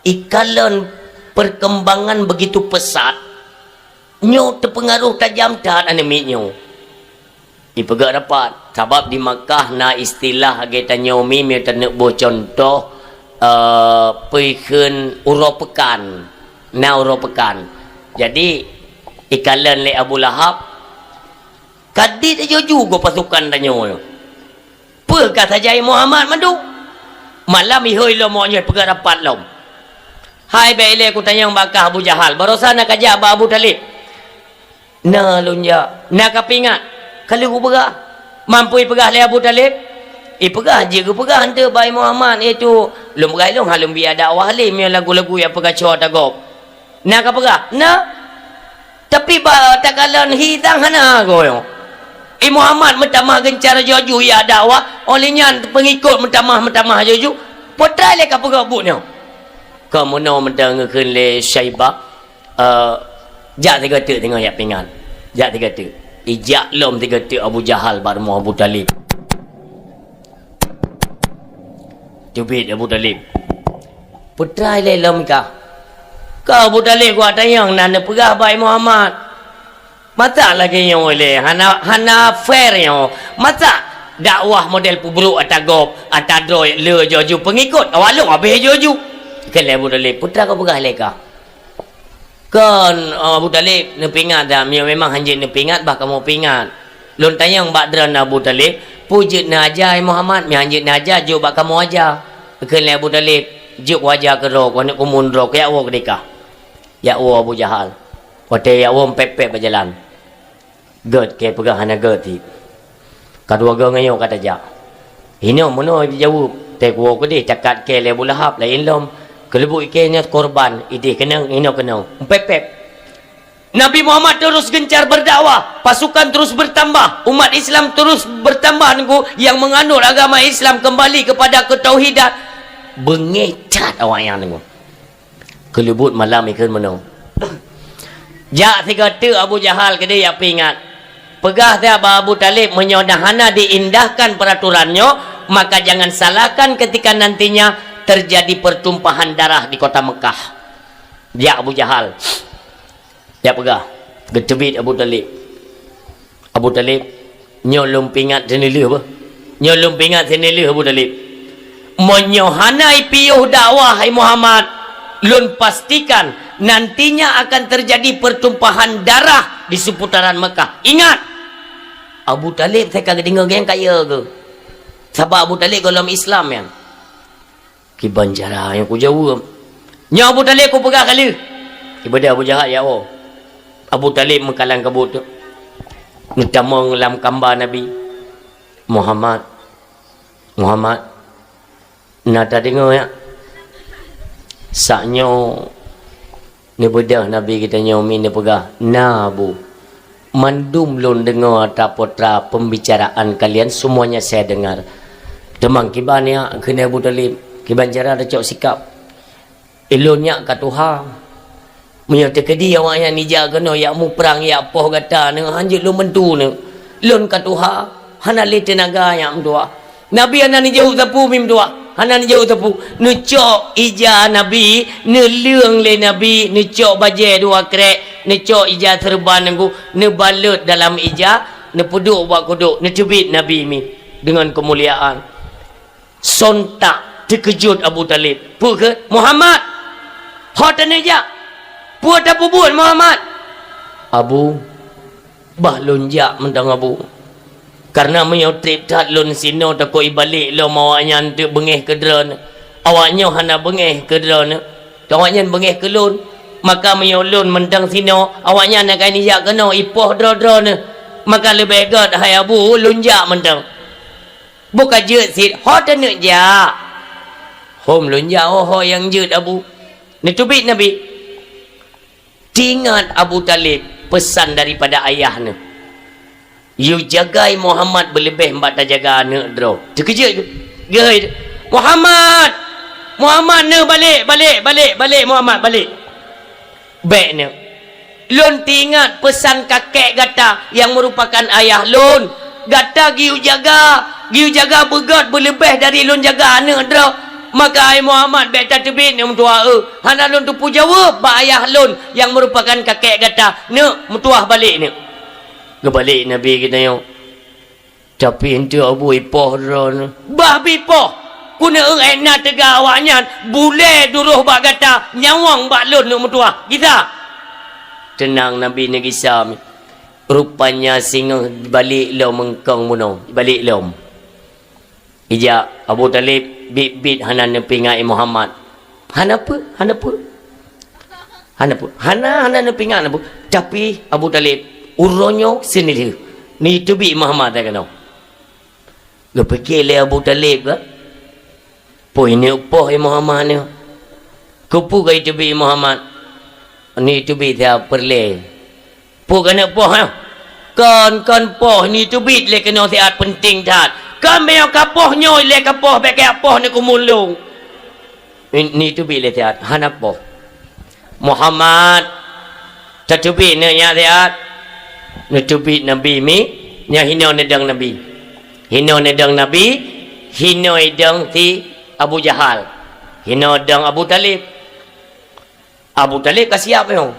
Ikalan perkembangan begitu pesat. Nyo terpengaruh tajam tat anemi nyo. Ipegak dapat. Sebab di Makkah na istilah kita nyomi mi tenek bo contoh peiken uropekan. Na uropekan. Jadi ikalan le Abu Lahab kadit aja juga pasukan tanyo. Pe kata jai Muhammad mandu. Malam ihoi lo mo nyet pegak dapat lom. Hai bele aku tanya bakah Abu Jahal. Barusan nak ajak Abu Talib. Na lunja. Nak kapingat. Kalau aku pegah. Mampu pegah le Abu Talib. Pegah je ke pegah hantar bayi Muhammad. Itu. Lum pegai long. Halum biar dakwah le. Mian lagu-lagu yang pegah cowok tagop. Nak ke pegah? Nak. Tapi tak kalan hitang hana goyong. Muhammad mentamah gencar joju ya dakwah. Olehnya pengikut mentamah joju. Potrai le ke pegah buknya. Kamu nak mendengarkan le Syaibah. Jak tiga tu tengok ya pingan. Jak tiga tu. Ijak lom tiga tu Abu Jahal baru Abu Talib. Cubit Abu Talib. Putra le lom kah. Kau Abu Talib gua tayang nana pegah baik Muhammad. Mata lagi yang oleh hana fair yang. Mata dakwah model pubruk atagop atadro le joju pengikut. Awak lu habis joju. Kan Abu Talib putra kau pegah leka. Kan Abu Talib nepingat dah memang hanjin nepingat bah kamu pingat. Lun tanya Badran Abu Talib, pujud na aja Muhammad, mi anjut na aja juk bak kamu aja. Kena Abu Talib, juk wajah ke ro, kau nak kumun ro, ya wo kedika. Ya wo Abu Jahal. Hotel ya wo pepek berjalan. Gerd ke pegang hana gerd ti. Kadua ge ngayo kata ja. Hino mono jauh tek wo ke di cakat ke le Abu Lahab lain lom. Kelebu ikenya korban, ide kena hino kena. Pepek. Nabi Muhammad terus gencar berdakwah, pasukan terus bertambah, umat Islam terus bertambah nunggu yang menganut agama Islam kembali kepada ketauhidan. Bengecat awak yang nunggu. Kelebut malam ikan menung. Jak tiga tu Abu Jahal ke dia ingat. Pegah dia Abu Talib menyodahana diindahkan peraturannya, maka jangan salahkan ketika nantinya terjadi pertumpahan darah di kota Mekah. Dia Abu Jahal. Dia pegah getebit Abu Talib. Abu Talib nyolong pingat senilih apa? Nyolong pingat senilih Abu Talib. Menyohanai piuh dakwah hai Muhammad. Lun pastikan nantinya akan terjadi pertumpahan darah di seputaran Mekah. Ingat, Abu Talib saya kagak dengar yang kaya ke? Sebab Abu Talib dalam Islam yang kibanjara yang ku jawab. Nya Abu Talib ku pegah kali. Ibadah Abu Jahal ya Allah. Abu Talib mengkalang kabut tu. Ngetamang dalam gambar Nabi Muhammad. Nak tak dengar ya? Saknyo ni bedah Nabi kita nyomi ni pegah. Nah bu, mandum lun dengar tak potra pembicaraan kalian semuanya saya dengar. Demang kiban ya kena Abu Talib. Kiban cara ada cok sikap. Elonnya kat Tuhan. Menyata ke dia awak yang nija kena yak mu perang yak poh kata ne hanjut lu mentu ne lun ka tuha hana le tenaga yang tua Nabi hana ni jauh tapu mim tua hana ni jauh tapu ne cok ija Nabi ne leung le Nabi ne cok baje dua krek ne cok ija serban ngku ne balut dalam ija ne puduk buat kuduk ne cebit Nabi mi dengan kemuliaan. Sontak terkejut Abu Talib. Pu ke Muhammad hotan aja buat apa buat Muhammad? Abu bah lonjak mentang Abu. Karena menyotrip tat lon sino takoi balik lo mawaknya tu bengeh ke dron. Awaknya hana bengeh ke dron. Awaknya bengeh ke lon. Maka menyolon mentang sino awaknya nak kain jak kena ipoh dron. Maka lebih god hai Abu lonjak mentang. Bukan je sit hot nak jak. Hom lonjak oh yang je Abu. Ni tubik Nabi. Ingat Abu Talib pesan daripada ayahnya. You jagai Muhammad berlebih mbak tak jaga anak dro. Terkejut ke? Gay. Muhammad ne balik Muhammad balik. Baiknya. Lun ingat pesan kakek gata yang merupakan ayah lun. Gata giu jaga begat berlebih dari lun jaga anak dro. Maka ai Muhammad beta tebin yang mutua hana lun tu jawab ba ayah lun yang merupakan kakek kata ne mutuah balik ne kebalik Nabi kita yo tapi ente Abu ipoh ron bah bipoh kuna enak tega awaknya bule duruh ba kata nyawang ba lun ne mutuah kita tenang Nabi ne kisah rupanya singa balik lo mengkong muno balik lom ija Abu Talib bit hana nepingai Muhammad. Hana nepingai Abu. Tapi Abu Talib uronyo sendiri. Ni tu bi Muhammad tak kenal. Gepekil le Abu Talib ke? Po ini upoh Muhammad ni. Kupu kai tu bi Muhammad. Ni tu bi dia perle. Po kena poh ha. Kan poh ni tu bi le kena siat penting tat. Kami yang kapoh nyoy le kapoh beke apoh ni kumulung. Ni tu bila tiat hanapoh. Muhammad tatubi ne nya tiat. Ne tubi Nabi mi nya hino nedang Nabi. Hino nedang Nabi, hino edang ti Abu Jahal. Hino dang Abu Talib. Abu Talib kasih apa yo?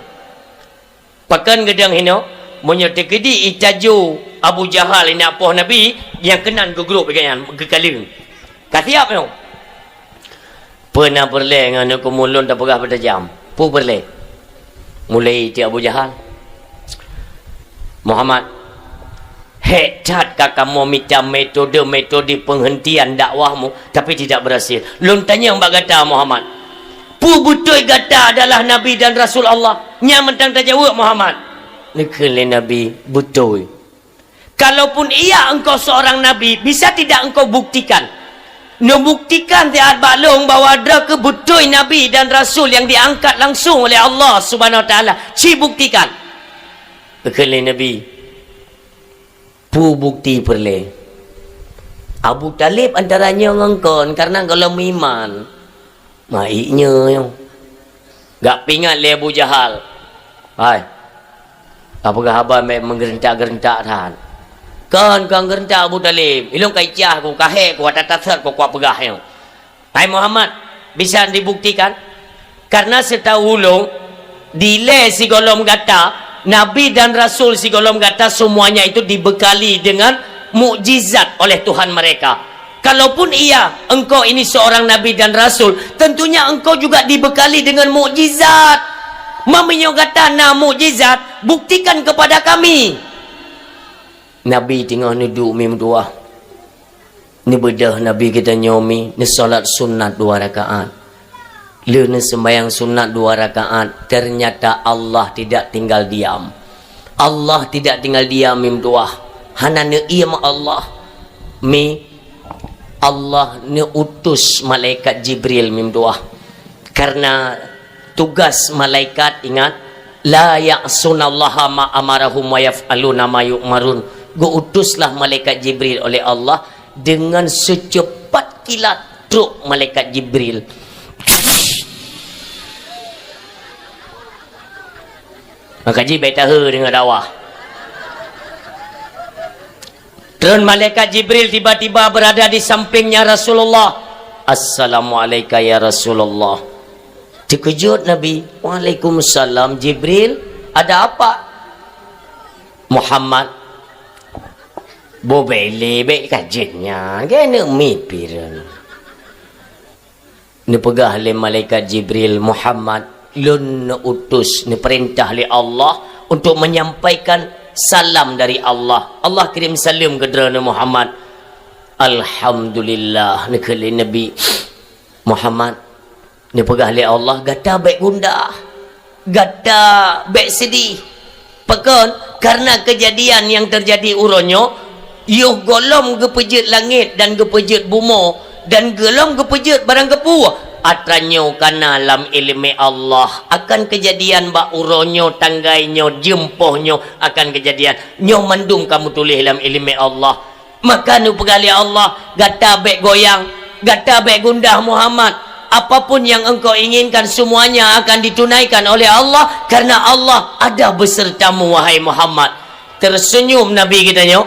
Pakan gedang hino menyertai kedi itaju Abu Jahal ini apoh Nabi yang kenan ke grup bagian ke kaling. Kata apa yo? Pernah berle dengan aku mulun tak pegah pada jam. Pu berle. Mulai ti Abu Jahal. Muhammad. Hebat kamu minta metode penghentian dakwahmu tapi tidak berhasil. Lun tanya mbak kata Muhammad. Pu betul kata adalah Nabi dan Rasul Allah. Nya mentang tak jawab Muhammad. Nekele Nabi betul. Kalaupun ia engkau seorang Nabi, bisa tidak engkau buktikan? Membuktikan tiap balong bahawa ada kebetul Nabi dan Rasul yang diangkat langsung oleh Allah Subhanahu Wa Taala. Ci buktikan. Nekele Nabi. Pu bukti perle. Abu Talib antaranya ngengkon karena kalau iman. Maiknya yang gak pingat le Abu Jahal. Hai. Apakah abang menggerentak-gerentak tahan? Kan gerentak Abu Talib. Ilung kaicah ku kahek ku atatat ku kuat pegah yang. Hai Muhammad, bisa dibuktikan? Karena setahu ulung dile si golom gata Nabi dan Rasul si golom kata semuanya itu dibekali dengan mukjizat oleh Tuhan mereka. Kalaupun ia engkau ini seorang Nabi dan Rasul, tentunya engkau juga dibekali dengan mukjizat. Maminya kata na mukjizat, buktikan kepada kami. Nabi tengah duduk mim dua. Ni bedah Nabi kita nyomi, ni solat sunat 2 rakaat. Lena sembahyang sunat 2 rakaat. Ternyata Allah tidak tinggal diam. Allah tidak tinggal diam mim doa. Hana ne ia ma Allah. Allah ne utus malaikat Jibril mim doa. Karena tugas malaikat ingat la ya'sunallaha ma amarahum wa yaf'aluna ma yu'marun. Go utuslah malaikat Jibril oleh Allah dengan secepat kilat truk malaikat Jibril. Maka Jibril tahu dengan dakwah. Terus malaikat Jibril tiba-tiba berada di sampingnya Rasulullah. Assalamualaikum ya Rasulullah. Terkejut Nabi. Waalaikumsalam Jibril. Ada apa? Muhammad. Bobele baik kajiannya. Kena mipiran. Ni pegah oleh malaikat Jibril Muhammad. Lun utus ni perintah oleh Allah untuk menyampaikan salam dari Allah. Allah kirim salam ke derana Muhammad. Alhamdulillah ni kali Nabi Muhammad ni pegah oleh Allah gata baik gundah, gata baik sedih. Pekan karena kejadian yang terjadi uronyo, yuh golom gepejut langit dan gepejut bumi dan golom gepejut barang kepu. Atranyo kana lam ilmi Allah akan kejadian bak uronyo tanggainyo jempohnyo akan kejadian nyo mandung kamu tulis dalam ilmi Allah. Maka nu pegali Allah gata bek goyang, gata bek gundah Muhammad. Apapun yang engkau inginkan semuanya akan ditunaikan oleh Allah karena Allah ada besertamu wahai Muhammad. Tersenyum Nabi kitanya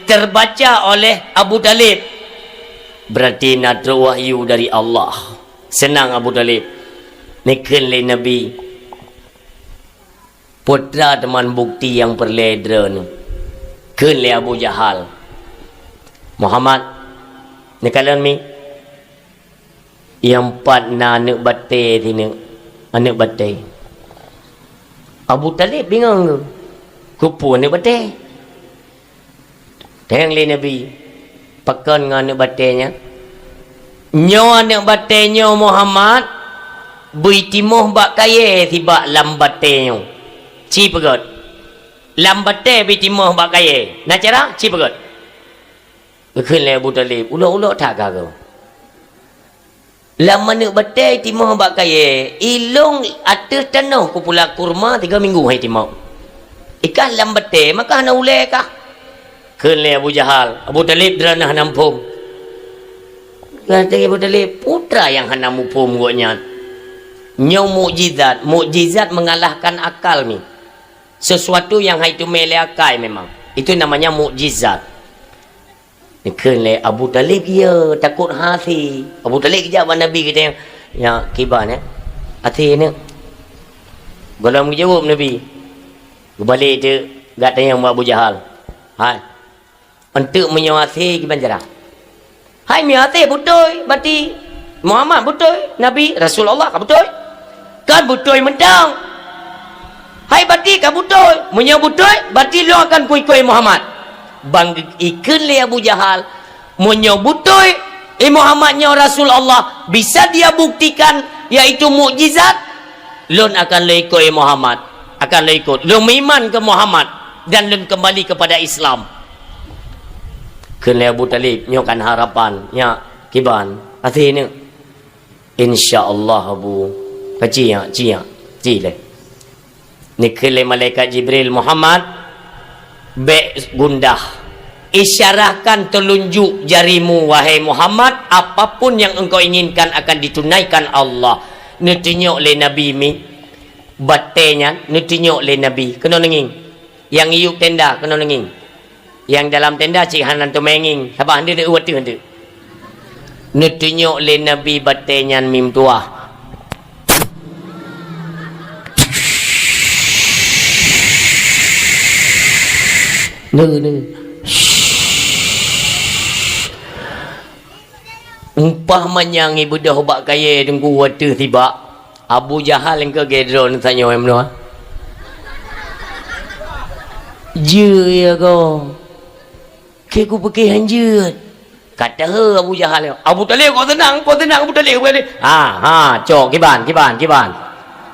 terbaca oleh Abu Talib. Berarti nadra wahyu dari Allah. Senang Abu Talib. Niken le Nabi. Putra teman bukti yang perledra ni. Ken le Abu Jahal. Muhammad. Nikalan mi. Yang 4 na anak batai tina. Anak batai. Abu Talib bingung ke? Kupu anak batai. Tengok le Nabi. Pakan dengan anak batainya. Nyo anak batenya Muhammad buitimuh bak kaya tiba lam batenya ci pegot lam bate buitimuh bak kaya nak cara ci pegot bekeun le Abu Talib ulok-ulok tak gago lam anak bate timuh bak kaya ilung atas tanah ku pula kurma 3 minggu hai timau ikan lam bate maka hana ule kah keun le Abu Jahal Abu Talib dranah nampung. Kata Abu Talib, putra yang hana mupum goknya. Nyo mukjizat, mukjizat mengalahkan akal ni. Sesuatu yang itu mele akal memang. Itu namanya mukjizat. Nikun le Abu Talib ya takut hati. Abu Talib kejap Nabi kita yang ya kibar ni. Hati ni. Golong jawab Nabi. Balik tu gak tanya Abu Jahal. Hai. Untuk menyawasi gimana cara? Hai miate betul berarti Muhammad betul Nabi Rasulullah kan betul kan betul mentang hai berarti kan betul punya betul berarti lo akan kuih-kuih Muhammad bang ikan le Abu Jahal menyebutoi Muhammadnya Rasulullah bisa dia buktikan yaitu mukjizat lun akan le ikut Muhammad akan le ikut lun iman ke Muhammad dan lun kembali kepada Islam kena Abu Talib nyokan harapan nya kiban artinya insyaallah Abu kacia le ni kele malaikat Jibril Muhammad be gundah isyarahkan telunjuk jarimu wahai Muhammad apapun yang engkau inginkan akan ditunaikan Allah netinyok le Nabi mi batenya netinyok le Nabi kena nenging yang iuk tenda kena nenging yang dalam tenda cik hanan tu menging sabah dia uat tu hendak netinyok le Nabi batenya mim tuah umpamanya ngi budak hobak kaya dengku water tiba Abu Jahal yang ke gedron tanya em no je ya kau ke ku pergi hanjut kata he Abu Jahal Abu Talib kau tenang Abu Talib cok kiban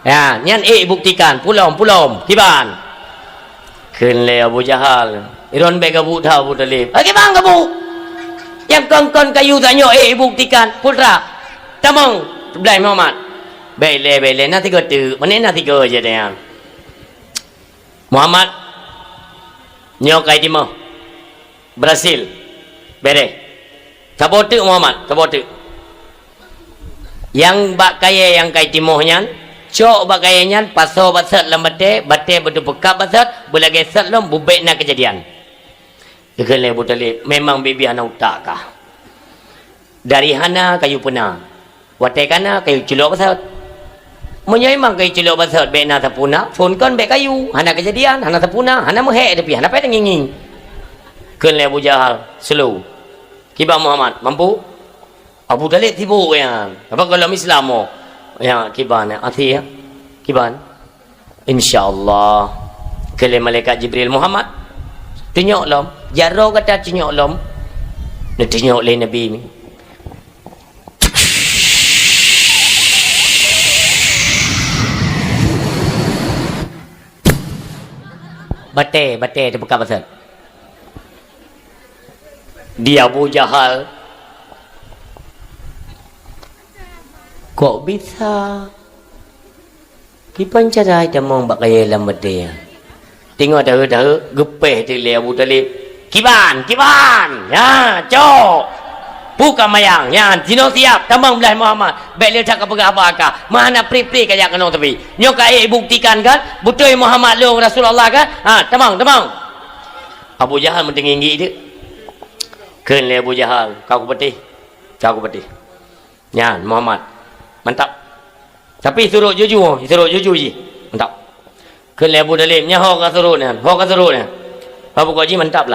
ya nyan buktikan pulom kiban kenle Abu Jahal iron be gabu tha Abu Talib kiban gabu yang kongkon kayu tanya buktikan putra tamang belai Muhammad bele nanti kau tu mana nanti kau je dia Muhammad nyokai timah Brasil bere kabote Muhammad kabote yang bak kaya yang kai timahnya cok bak kayanya paso basat lamate bate bedu pekap basat belage sat lom bubek na kejadian Kekele Abu Talib memang bibi anak utak kah dari hana kayu puna watai kana kayu celok basat menyemang kayu celok basat bena tapuna phone kon be kayu hana kejadian hana tapuna hana mehek tapi hana pe nginging kekele Abu Jahal slow kiba Muhammad mampu Abu Talib tibu ya apa kalau Islam mo ya kiban ati ya kiban insyaallah kekele malaikat Jibril Muhammad tengok lom jaro kata tengok lom nak tengok le Nabi ni bate tu buka pasal dia Abu Jahal kok bisa kipan cara demong bak kaya lambat dia tengok dah gepeh tu le Abu Talib kiban ya cok bukan mayang ya tino siap tamang belah Muhammad baik dia cakap apa mana pri kaya kena tapi nyokai buktikan kan betul Muhammad lu Rasulullah kan tamang Abu Jahal mentinggi dia ken le Abu Jahal kau kupatih ya Muhammad mantap tapi suruh jujur je mantap ken le Abu Talib nyaho ka suruh ni Abu Qaji mantap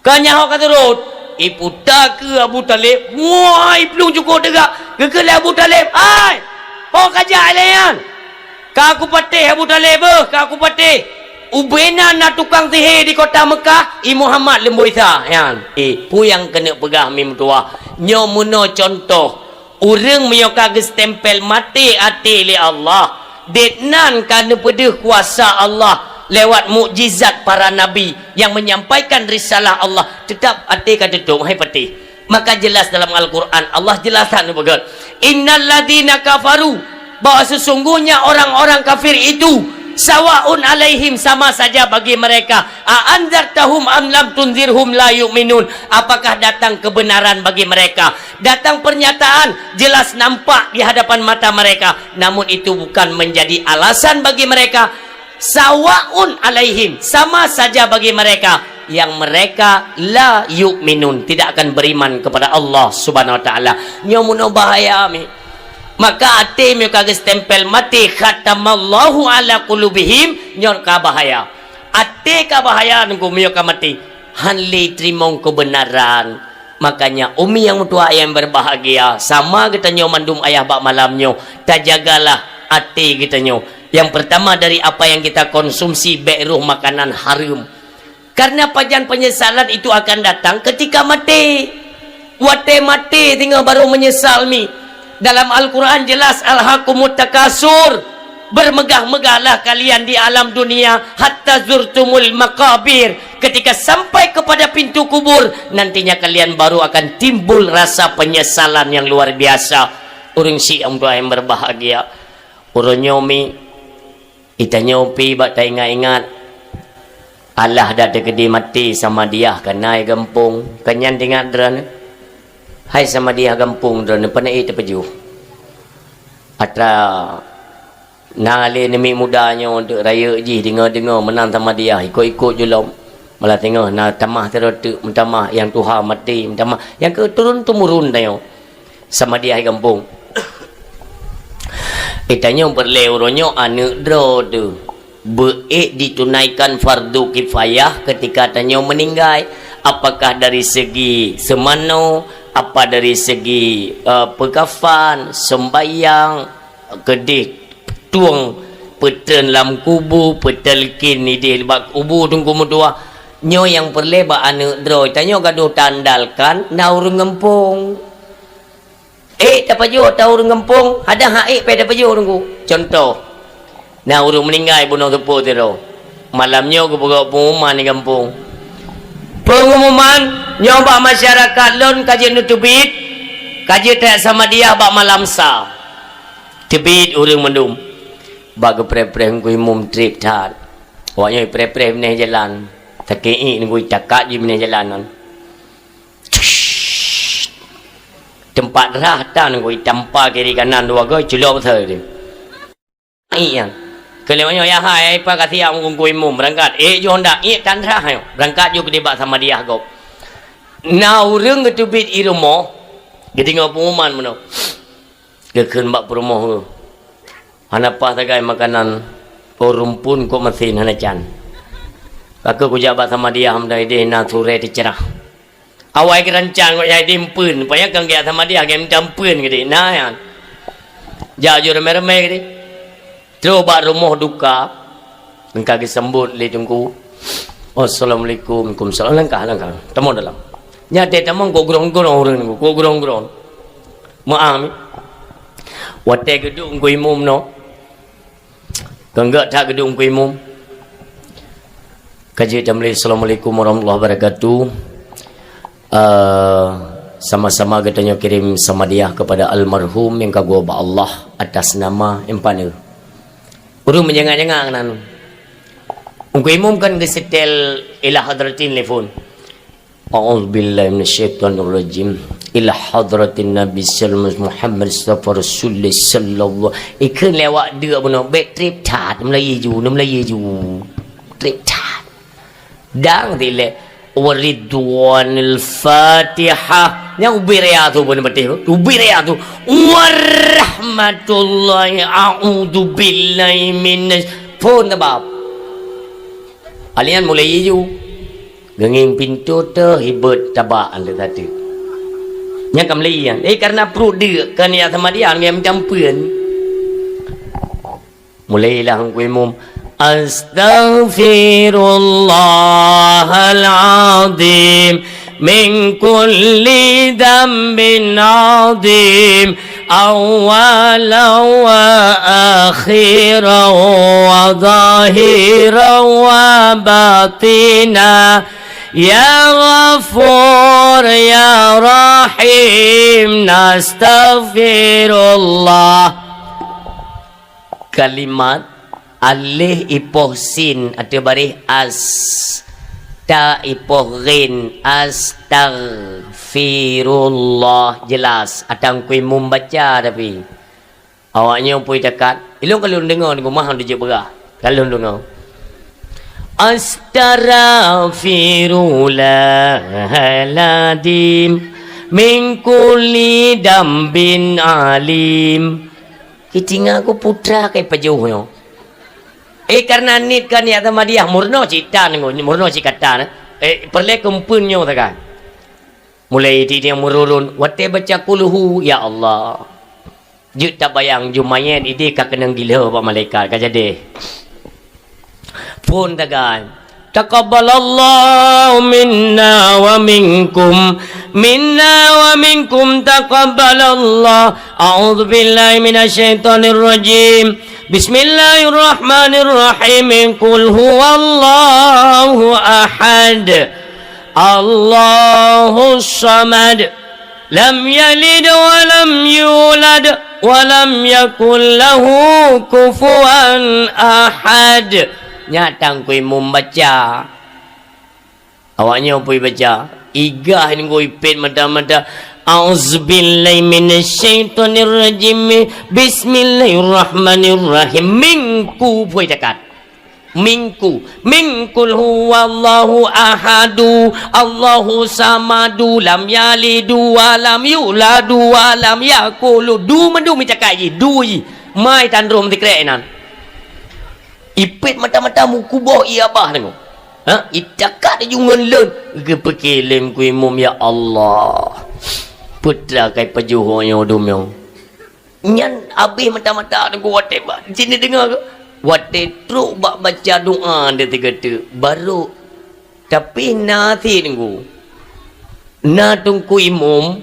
kan nyaho ka suruh iputa ke Abu Talib muai belum cukup degak ke Abu Talib ai ho kaja alayan ka aku patih Abu Talib ka aku patih ubena na tukang sihir di kota Mekah Muhammad lemboisa yan pu yang kena pegah mim tua nyomuno contoh urang meyoka gestempel mati ati li Allah detnan kana pedeh kuasa Allah lewat mukjizat para nabi yang menyampaikan risalah Allah tetap hati kata tu hai pati maka jelas dalam Al-Quran Allah jelaskan begitu innal ladina kafaru bahwa sesungguhnya orang-orang kafir itu sawaun alaihim sama saja bagi mereka anzartahum am lam tunzirhum la yu'minun apakah datang kebenaran bagi mereka datang pernyataan jelas nampak di hadapan mata mereka namun itu bukan menjadi alasan bagi mereka sawaun alaihim sama saja bagi mereka yang mereka la yu'minun tidak akan beriman kepada Allah Subhanahu wa taala nyomuno bahaya mi maka ate mi kages tempel mati khatamallahu ala qulubihim nyor ka bahaya ate ka bahaya nunggu mi ka mati hanli trimong kebenaran makanya umi yang tua yang berbahagia sama kita nyo mandum ayah bak malamnyo tajagalah ate kita nyo yang pertama dari apa yang kita konsumsi beruh makanan haram Karena pajan penyesalan itu akan datang ketika mati. Wate mati tinggal baru menyesal mi. Dalam Al-Quran jelas alhaqumut takasur. Bermegah-megahlah kalian di alam dunia hatta zurtumul maqabir. Ketika sampai kepada pintu kubur, nantinya kalian baru akan timbul rasa penyesalan yang luar biasa. Urang si yang berbahagia. Urang nyomi ita nyopi bak tak ingat-ingat Allah dah dekedi mati sama dia kanai gampung kanyan tingat dran hai sama dia gampung dran panai terpeju atra nale nemi mudanya untuk raya ji dengar-dengar menang sama dia ikut-ikut julom malah tengok na tamah terotek tamah yang Tuhan mati tamah yang ke turun temurun tayo sama dia gampung itanya berleuronyo anu dro tu ditunaikan fardu kifayah ketika tanya meninggal, apakah dari segi semano, apa dari segi pekafan, sembayang, kedih tuang peten lam kubu, petelkin ni dia bak kubu tunggu mudua nyo yang perleba anu dro tanya gaduh tandalkan naur ngempung dapat jo tahu orang kampung ada haik pada dapat jo tunggu contoh nah orang meninggal bunuh tepu tiro malamnya aku buka pengumuman di kampung pengumuman nyoba masyarakat lon kaji nutubit kaji tak sama dia bak malam sa tebit orang mendum bak pre-pre ngui mum trip tat waknya pre-pre meneh jalan takei ngui cakak di meneh jalanan tempat rahatan kau tanpa kiri kanan dua kau celok betul dia. Iya. Kalau ya hai apa kata yang kau imum berangkat. Jo hendak tan rah yo. Berangkat jo debat sama dia kau. Na urang tu bit irumo. Ketinggal pengumuman mano. Kekeun bak perumoh tu. Hanapa tagai makanan rumpun ko mesin hana can. Kakak ku jabat sama dia hamdai dia na sure dicerah. Awal kerancan kau jadi impun, payah kang dia sama dia game campun gede, nah ya. Jauh remeh-remeh gede. Coba rumah duka, engkau disambut le tunggu. Assalamualaikum, waalaikumsalam langkah. Temu dalam. Nyate temu kau grong-grong orang ni, kau grong-grong. Maaf. Wate gedung kau imum no. Enggak tak gedung kau imum. Kaji jamli assalamualaikum warahmatullahi wabarakatuh. Sama-sama katanya kirim sama dia kepada almarhum yang kagum Allah atas nama empana. Urung menjengak-jengak nan. Ungku imum kan gesetel ila hadratin telefon. A'udzubillahi minasyaitonirrajim. Ila hadratin Nabi sallallahu Muhammad Rasulullah sallallahu. Ikun lewat dia bunuh back trip tat Melayu trip tat. Dang tile waridwanil fatihah yang ubiria tu pun betul ubiria tu warahmatullahi a'udzu billahi minasy pun tabab alian mulai ju genging pintu tu hibat tabak anda tadi nya kamlian karena perut dia kan ya sama dia ngem campun mulailah kuimum Astaghfirullahaladzim min kulli dhanbin azim awwalan wa akhiran wa zahiran wa batina ya ghafur ya rahim nastaghfirullah. Kalimat alih ipoh sin atau barih as ta ipoh rin astaghfirullah jelas atang kui membaca tapi awaknya pun dekat ilung kalau dengar ni rumah dia je berah kalau dengar astaghfirullahaladzim min kulli dambin alim kitinga aku putra kai pajuh karena nit kan ya sama dia murno cita nih murno cikata perle kumpunyo takan mulai dia murulun wate baca kuluhu ya Allah jut tak bayang jumayat ide ka kenang gila pak malaikat ka jadi pun takan taqabbalallahu minna wa minkum taqabbalallah. A'udzu billahi minasyaitonir rajim. Bismillahirrahmanirrahim. Qul huwallahu ahad, Allahus samad, lam yalid wa lam yulad wa lam yakul lahu kufuwan ahad. Nyatang kui membaca, awaknya pun baca igah ni kui pen mata-mata. Auzubillahi minasyaitonir rajim. Bismillahirrahmanirrahim. Mingku pun dekat. Mingkul huwallahu ahadu, Allahu samadu, lam yalidu wa lam yuladu wa lam yakulu. Du mendu cakap je, du je. Mai tandrum tikrek nan. Ipit mata-mata muku boh iya bah tengok. Ha, itakat jungan len. Kepekelem ku imum ya Allah. Putra kai pajuhonya dumyo. Nyan habis mata-mata tengok wate ba. Sini dengar ke? Wate truk bak baca doa dia kata baru. Tapi nanti tengok. Na tungku imum.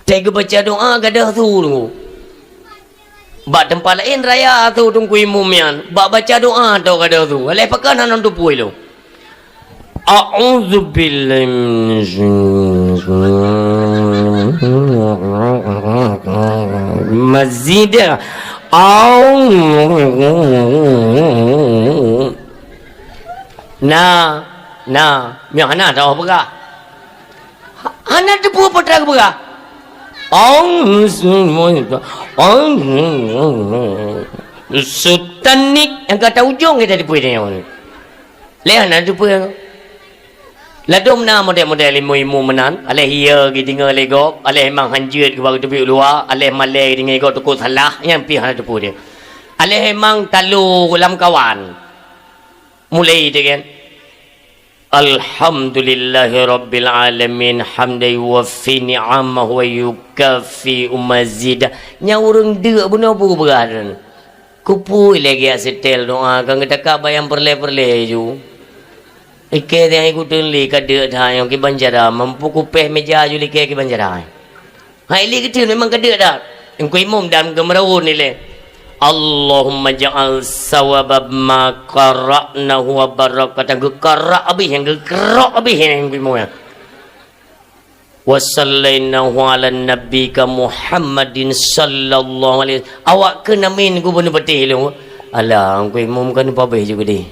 Tega baca doa gadah tu tengok. Bak tempat lain raya tu tunggu imumian. Bak baca doa tu kada tu. Alai pakai nan tu puai lo. A'udzu billahi mazid. Miang hana tahu apa? Hana tu puai putra apa? Sutanik yang kata ujung kita dipuai dia ni. Lehan ada dipuai. Ladom na model-model imu menan. Aleh iya kita tinggal lego. Aleh emang hanjut ke baru tepi luar. Aleh malai tinggal lego tukut salah. Yang pihak ada dipuai dia. Aleh emang talu ulam kawan. Mulai dia kan. Alhamdulillahi Rabbil Alamin hamdan yuwaffi ni'amahu wa yukafi umazida. Nya urang deuk benar apa beran. Kupui lagi asetel doa kang dekat bayang perle-perle ju. Ike yang ikutin li ka deuk dah yang ki banjara mampu kupeh meja ju li ke banjara. Hai li kecil memang ka deuk dah. Yang ku imam dalam gemeraun ni le. Allahumma ja'al sawabab ma qara'nahu wa barakatan qara' abih yang qara' abih yang bimoya wa sallainahu ala nabiyyika Muhammadin sallallahu alaihi awak kena min ku bener betih lu alah ku imam kan pabeh juga deh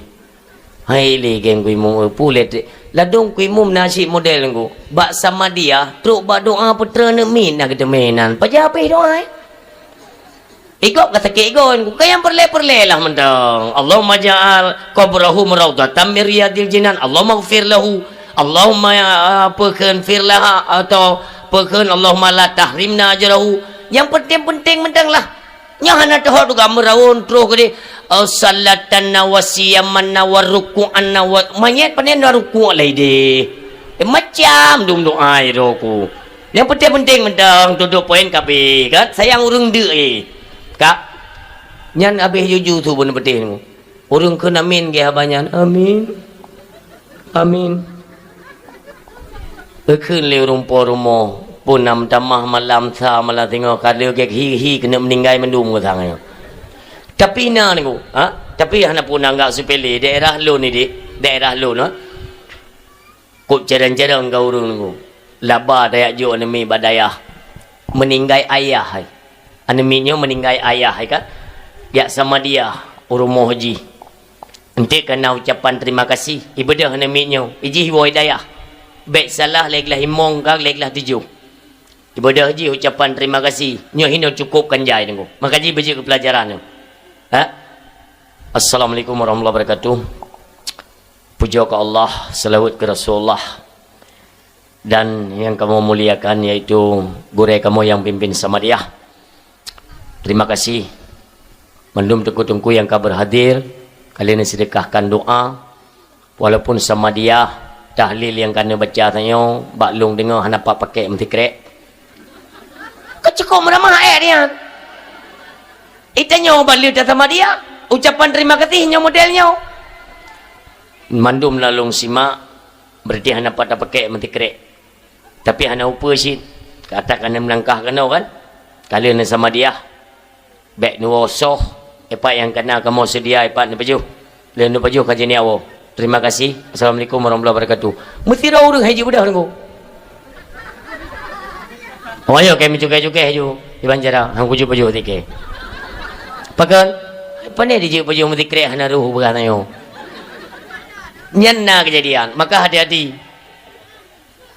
hai le geng ku imam pulet ladong ku imam nasi model ku bak sama dia truk bak doa putra nak min nak kedemenan pajapih doa ikut kata kegon kayang perle-perle lah mentang Allahumma ja'al qabrahu raudhatan min riyadil jinan Allahumma ighfir lahu Allahumma apakan firlah atau apakan Allahumma la tahrimna ajrahu yang penting-penting mentang lah nyahana tahu tu gambar rawon terus ke salatan wasiyaman wa ruku'an wa mayat panen ruku' lai de macam dum doa ku yang penting-penting mentang duduk poin kabeh kan sayang urang deuk Kak, nyan habis jujur tu pun betul ni. Orang kena amin ke abanyan. Amin. Amin. Berkun le rumpo rumah. Punam tamah malam sa malam tengok kada ke hi kena meninggal mendum ke tangan. Tapi na ni ku, ha? Tapi hana pun enggak sepele daerah lu ni dik, daerah lu no. Kok jarang-jarang kau urang ni ku. Laba dayak jo ni badayah. Meninggal ayah hai. Aneminya meninggal ayah kan ya sama dia urumo haji nanti kena ucapan terima kasih ibadah aneminya iji hiwa hidayah baik salah leglah himong kang leglah tujuh ibadah haji ucapan terima kasih nyo hino cukup kanjai tengok maka ji baca ke pelajaran ha Assalamualaikum warahmatullahi wabarakatuh. Puja ke Allah, selawat ke Rasulullah dan yang kamu muliakan yaitu guru kamu yang pimpin sama dia. Terima kasih mendum tengku-tengku yang kau berhadir kalian sedekahkan doa walaupun sama dia tahlil yang kena baca tanya baklung dengar hana pak pakai mentikrek kecekok meramah air dia itanya balir sama dia ucapan terima kasihnya modelnya mandum lalung simak berarti hana patah pakai menti kerek tapi hana upa sih katakan melangkah kena kan kalian sama dia baik nuosoh epak yang kena kamu sedia epak ni baju lain ni baju kajian ni awak terima kasih assalamualaikum warahmatullahi wabarakatuh mesti dah orang haji budak aku oh ayo kami cukai-cukai haju di Banjara hang kuju baju tike pakan apa ni dia baju mesti kerek hana ruh berkatanya nyan na kejadian maka hati-hati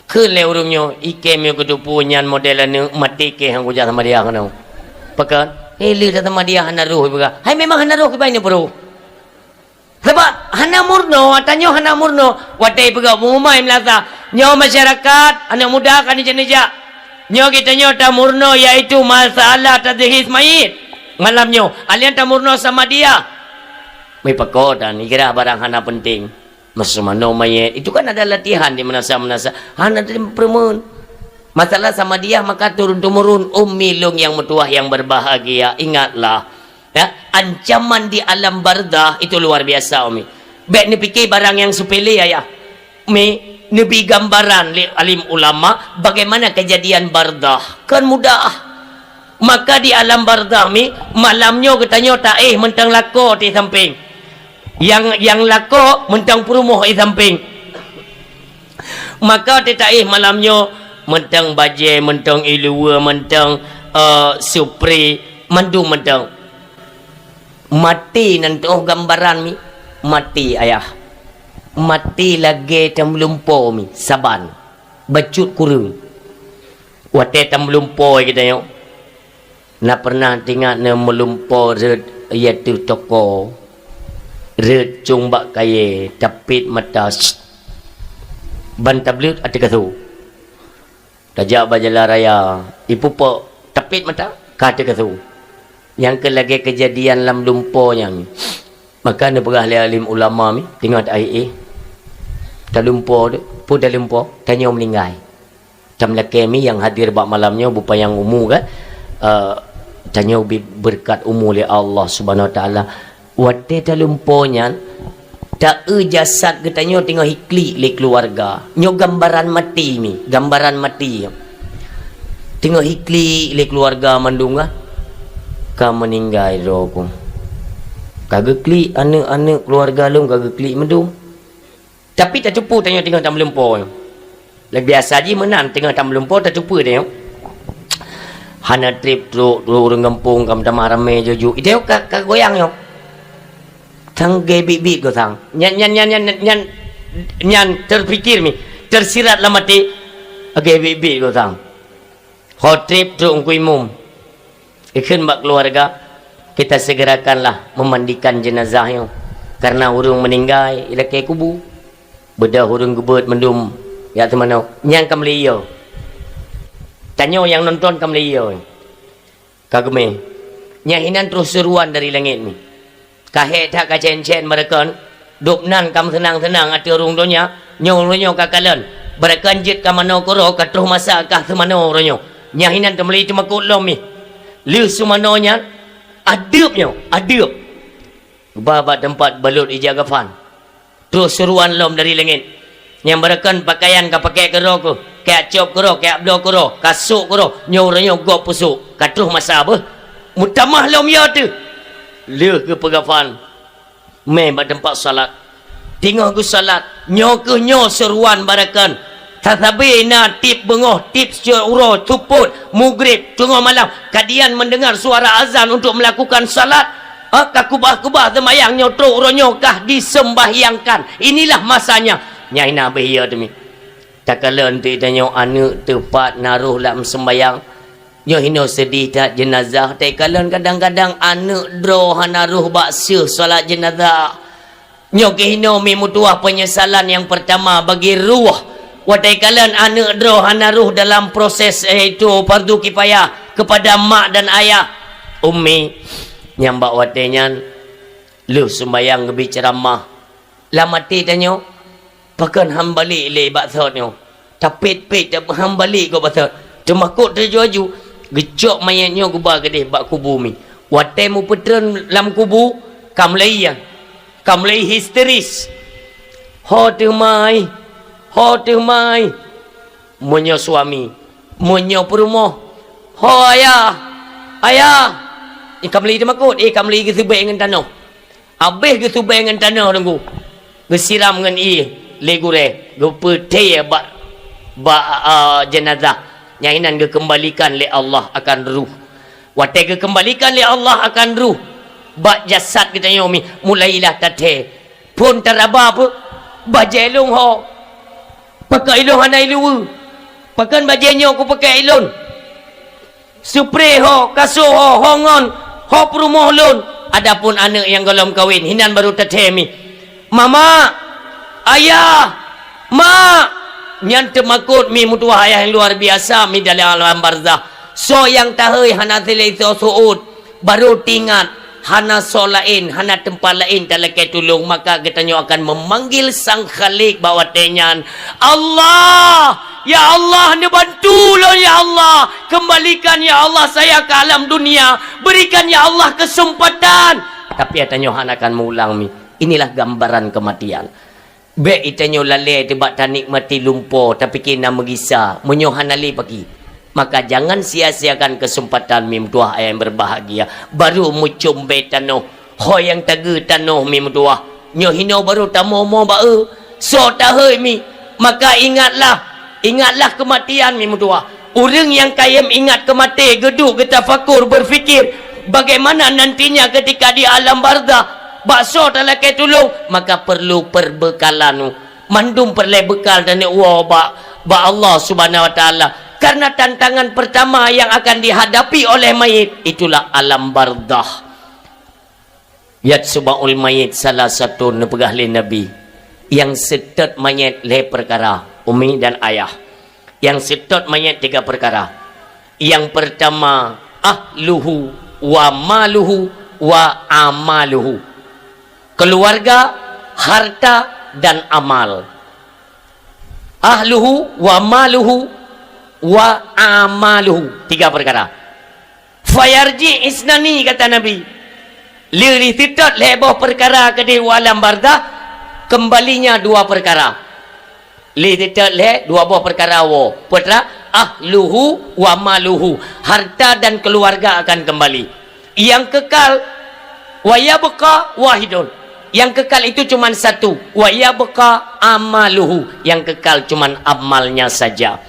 ke leurungnya ikem yo kedupu nyan model anu mati ke hang kuja sama dia kana pakan ele sama dia hana ruh berka hai memang hana ruh ke baini bro sebab hana murno atanyo hana murno watai pega umai melasa nyo masyarakat anak muda kan jeneja nyo kita nyo ta murno iaitu masalah tadhis mayit malamnyo alian ta murno sama dia mai pakodan ikira barang hana penting masumano mayit itu kan ada latihan di menasa-menasa hana permun masalah sama dia maka turun-temurun ummi long yang metuah yang berbahagia ingatlah ya ancaman di alam barzah itu luar biasa umi baik ni fikir barang yang sepele ayah mi nabi gambaran li alim ulama bagaimana kejadian barzah kan mudah maka di alam barzah mi malamnya katanya tak mentang lako di samping yang lako mentang perumuh di samping maka tidak malamnya mentang baje mentang ilua mentang supri mandung mentang mati nanti gambaran mi mati ayah mati lagi tam lumpo mi saban bacut kurung wate tam lumpo kita yo na pernah tinggal na melumpo red iaitu toko red cumbak kaya tapit mata ban tablet ada katu tajak bajala raya ipu po tapit mata kata katu yang ke lagi kejadian lam lumponya mi maka ada berah alim ulama mi tengok ai dah lumpo pu dah lumpo tanya meninggal tam laki mi yang hadir bak malamnya bupa yang umur kan tanya berkat umur oleh Allah Subhanahu Wa Taala wate dah lumponya tak jasad katanya tengok hikli le keluarga nyo gambaran mati mi gambaran mati tengok hikli le keluarga mandunga ka meninggal rokum kagak klik anak-anak keluarga lu kagak klik mendung tapi tak cupu tengok tak melumpo lebih biasa je menang tengok tak melumpo tak cupu tengok hana trip tu orang kampung kam tamah ramai jojo itu kagak goyang yo tang gebit-bit go tang nyan terfikir mi tersirat lah mati gebit-bit go tang hot trip tu ungkui mum ikan bak keluarga kita segerakanlah memandikan jenazahnya karena urung meninggal ila ke kubu bedah urung gebet mendum ya teman yang kamliyo tanya yang nonton kamliyo kageme nyahinan terus seruan dari langit ni kahe tak kacen-cen mereka dupnan kam tenang-tenang ati urung donya nyo kakalan berkanjit kamano koro katruh masa kah temano ronyo nyahinan temeli cuma kulom mi liu sumanonya adubnya adub baba tempat balut ijaga fan terus seruan lom dari langit yang berakan pakaian ka pakai kero ko kayak cop kero kayak blo kero kasuk kero nyo go pusuk katruh masa apa mutamah lom ya tu liu ke pegafan me ba tempat salat tengok ku salat nyo seruan barakan tetapi na tip bengoh tip uro tuput mugrib tengah malam kadian mendengar suara azan untuk melakukan salat kakubah-kubah temayang nyotro uronyo kah disembahyangkan inilah masanya nyai nabi ya demi tak kala nanti tanya anak tepat naruh dalam sembayang nyo hino sedih tak jenazah tak kala kadang-kadang anak droh naruh baksia solat jenazah nyo kehino mi mutuah penyesalan yang pertama bagi ruh watai kalian anak naruh dalam proses itu fardu kifayah kepada mak dan ayah ummi nyambak watenya lu sembayang lebih ceramah lamati tanyo pakan hambali le baksodnyo tapit-pit hambali go baksod temakut terjuaju gecok mayatnya gubah gedeh bak kubu mi watai mu petren lam kubu kamlai histeris ho tu mai munyo suami munyo perumoh ho ayah ikamli tu makut ikamli ke subek dengan tanah habis ke subek dengan tanah tunggu gesiram dengan le gure go pete ba jenazah nyainan ke kembalikan le Allah akan ruh wate ke kembalikan le Allah akan ruh ba jasad kita nyomi mulailah tate pun taraba apa bajelung ho pakai ilung hanai lu pakan bajenyo ku pakai ilun spray ho kasuh ho hongon ho perumoh lun adapun anak yang belum kahwin hinan baru tate mi mama ayah mak nyante makut mi mutuah ayah yang luar biasa mi dalam alam barzah so yang tahai hana tele itu suud baru tingat hana so lain hana tempat lain dalam ketulung maka katanya akan memanggil sang khalik bawa tenyan Allah ya Allah ni bantu lo ya Allah kembalikan ya Allah saya ke alam dunia berikan ya Allah kesempatan tapi katanya hana akan mengulang mi inilah gambaran kematian be itanyo lale tebak tanik mati lumpo tapi kena megisa menyohan ali pagi maka jangan sia-siakan kesempatan mim tuah yang berbahagia baru mucum be tano ho yang tagu tano mim tuah nyo hino baru tamo mo ba so tahoi mi maka ingatlah kematian mim tuah orang yang kayam ingat kematian geduk getafakur berfikir bagaimana nantinya ketika di alam barzah bakso dalam ketulung maka perlu perbekalan mandum perlu bekal dan ba Allah subhanahu wa ta'ala karena tantangan pertama yang akan dihadapi oleh mayit itulah alam barzah yat subaul mayit salah satu nepegah le nabi yang setet mayit le perkara umi dan ayah yang setet mayit 3 perkara yang pertama ahluhu wa maluhu wa amaluhu keluarga, harta dan amal. Ahluhu wa maluhu wa amaluhu 3 perkara. Fayarji isnani kata Nabi. Liri titot leboh perkara ke di alam barzah kembalinya 2 perkara. Liri titot le 2 buah perkara wo. Putra ahluhu wa maluhu harta dan keluarga akan kembali. Yang kekal wa yabqa wahidun. Yang kekal itu cuma 1 wa yabqa amaluhu yang kekal cuma amalnya saja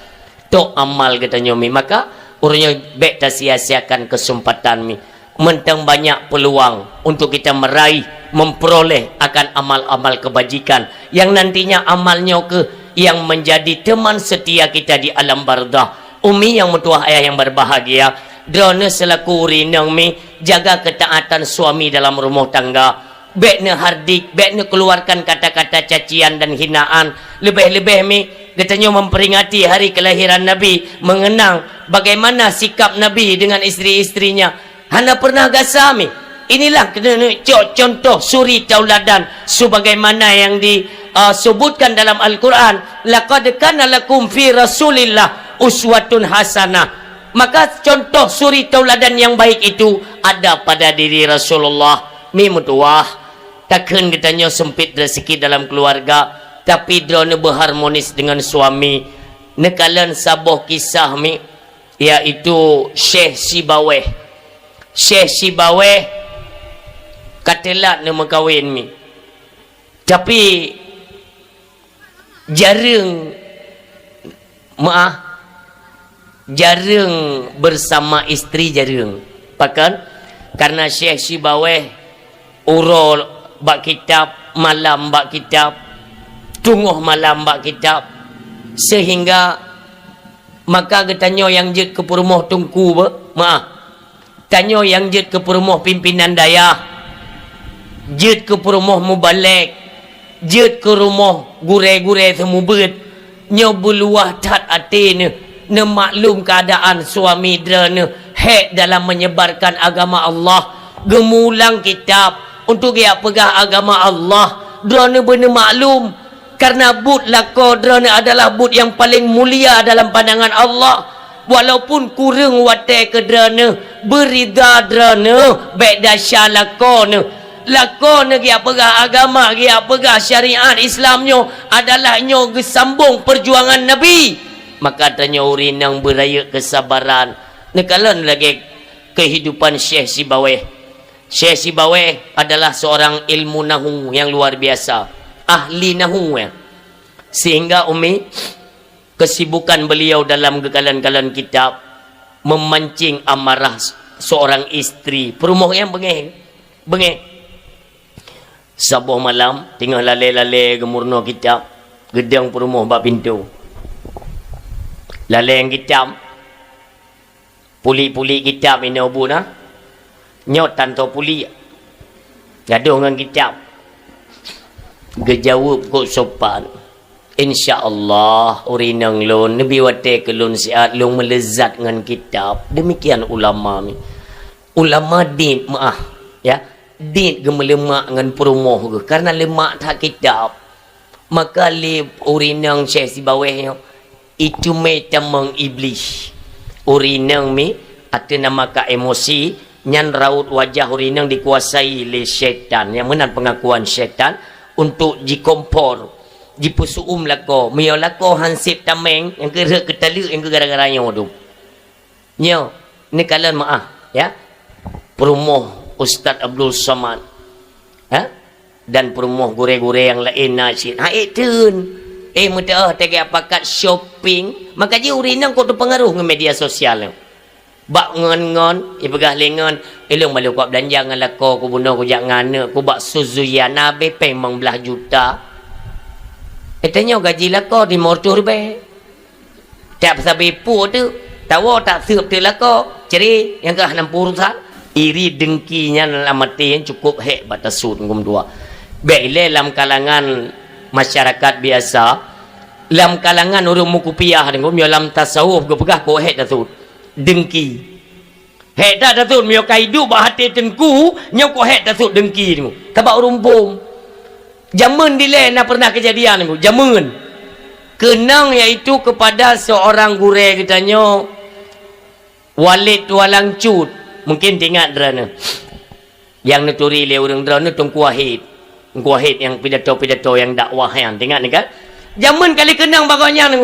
to amal katanya mi maka urangnya baik tak sia-siakan kesempatan mi mentang banyak peluang untuk kita meraih memperoleh akan amal-amal kebajikan yang nantinya amalnya yang menjadi teman setia kita di alam barzah umi yang mutuah ayah yang berbahagia drone selaku rinang mi jaga ketaatan suami dalam rumah tangga baiknya hardik, baiknya keluarkan kata-kata cacian dan hinaan lebih-lebih mi katanya memperingati hari kelahiran Nabi mengenang bagaimana sikap Nabi dengan isteri-istrinya hana pernah gasami inilah contoh suri tauladan sebagaimana yang disebutkan dalam Al-Quran laqad kana lakum fi rasulillah uswatun hasanah maka contoh suri tauladan yang baik itu ada pada diri Rasulullah mi mutuah takkan katanya sempit rezeki dalam keluarga tapi drone berharmonis dengan suami nekalan sabuh kisah mi iaitu Syekh Sibaweh katelak nama kahwin mi tapi jarang bersama isteri jarang bahkan karena Syekh Sibaweh urol bak kitab malam bak kitab tungguh malam bak kitab sehingga maka katanya yang jet ke perumah tungku tanya yang jet ke perumah pimpinan daya jet ke perumah mubalik jet ke rumah gure-gure semubet nyobuluah tat hati ne maklum keadaan suami drone hek dalam menyebarkan agama Allah gemulang kitab untuk dia pegah agama Allah drone benar maklum karena but lako drone adalah but yang paling mulia dalam pandangan Allah walaupun kurang wate ke drone berida drone baik dahsyat lako lakon gi apagah agama gi apagah syariat Islamnya adalah nyo gesambung perjuangan Nabi, maka tanya urinang beraya kesabaran nekalan lagi kehidupan Syekh Sibaweh. Syekh Sibaweh adalah seorang ilmu nahu yang luar biasa, ahli nahu ya. Sehingga umi kesibukan beliau dalam gekalan-kalan kitab memancing amarah seorang isteri perumah yang bengeh sabuh malam tinggal lalai-lalai gemurno kitab gedang perumah bak pintu lalai yang kitab puli-puli kitab ini obu na nyot tanto puli gaduh dengan kitab gejawab kok sopan, InsyaAllah urinang lon Nabi wate ke lon siat lon melezat dengan kitab. Demikian ulama ni. Ulama din maah ya. Din gemelemak dengan perumoh ke. Karena lemak tak kitab. Maka le urinang Syekh Sibaweh itu metamang iblis. Urinang mi ada nama ka emosi nyan raut wajah urinang dikuasai oleh syaitan. Yang mana pengakuan syaitan untuk dikompor. Jipusuum lako mio lako hansip tameng yang gerak ketalik yang gara-gara nyo tu nyo ni kalan maah ya perumoh Ustaz Abdul Samad ha dan perumoh gure-gure yang lain nasyid ha itun mudah tege pakat shopping maka je urinang kok terpengaruh dengan media sosial bak ngon-ngon ibegah lengon elong malu kau belanja dengan lako ku bunuh ku jak ngana ku bak Suzuyana be pemang belah juta. Tanya gaji lako di mortur be. Tak pasal bepu tu. Tahu tak siap tu lako. Ceri yang ke 60 sat. Iri dengkinya dalam mati yang cukup hek batas sud ngum dua. Baiklah dalam kalangan masyarakat biasa. Dalam kalangan orang mukupiah ngum dalam tasawuf ke pegah ko hek dasud. Dengki. Hek dah dasud mio kaidu bah hati tengku nyo ko hek dasud dengki ngum. Tabak rumpum. Jamun dileh nak pernah kejadian ni jamun kenang iaitu kepada seorang gure katanya Walid Walang Cut mungkin ingat drana yang nuturi le orang drana Tungku Wahid yang pidato-pidato yang dakwah yang ingat ni kan jamun kali kenang baganya ni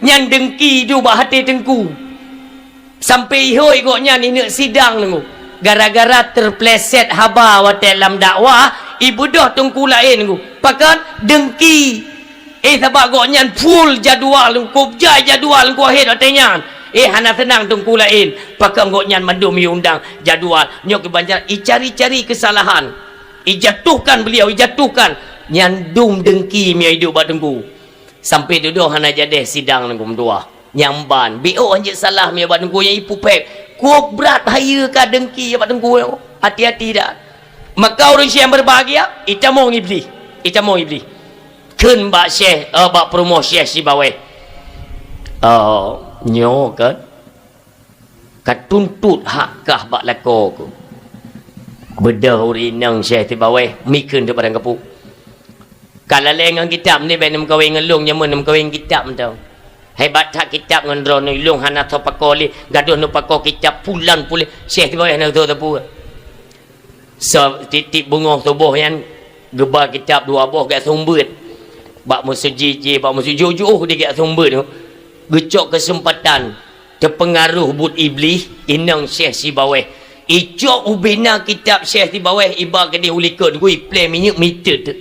nyan dengki du bah hati tengku sampai hoi goknya ni nak sidang ni gara-gara terpleset haba wa dalam dakwah ibu dah tungku lain ku pakan dengki sabak gok nyan full jadual ku jadual ku akhir atenya hana senang tungku lain pakan gok nyan mandum undang jadual nyok banjar cari-cari kesalahan jatuhkan beliau jatuhkan nyan dum dengki mi hidup bak tungku sampai duduk hana jadeh sidang nangkum dua nyamban bo anjir salah mi bak tungku yang ipu pep ku berat bahaya ka dengki bak tungku hati-hati dah. Maka orang yang berbahagia ita mau iblis ken bak Syekh bak promo Syekh Sibaweh nyo kan katuntut hak kah bak lako ku bedah urinang Syekh Sibaweh mikun tu padang kapuk kalau lengang kitab ni ben nam kawin ngelung nyamun nam kawin kitab tau hebat tak kitab ngan drone ilung hana to pakoli gaduh no pakol kitab pulan pulih Syekh Sibaweh nak tu tapu titik bunga tubuh yang gebal kitab dua buah kat sumber bak musuh jiji bak musuh jujur dia kat sumber tu gecok kesempatan terpengaruh but iblis inang Syekh Sibaweh icok ubina kitab Syekh Sibaweh iba ke dia ulikun gui play minyak meter tu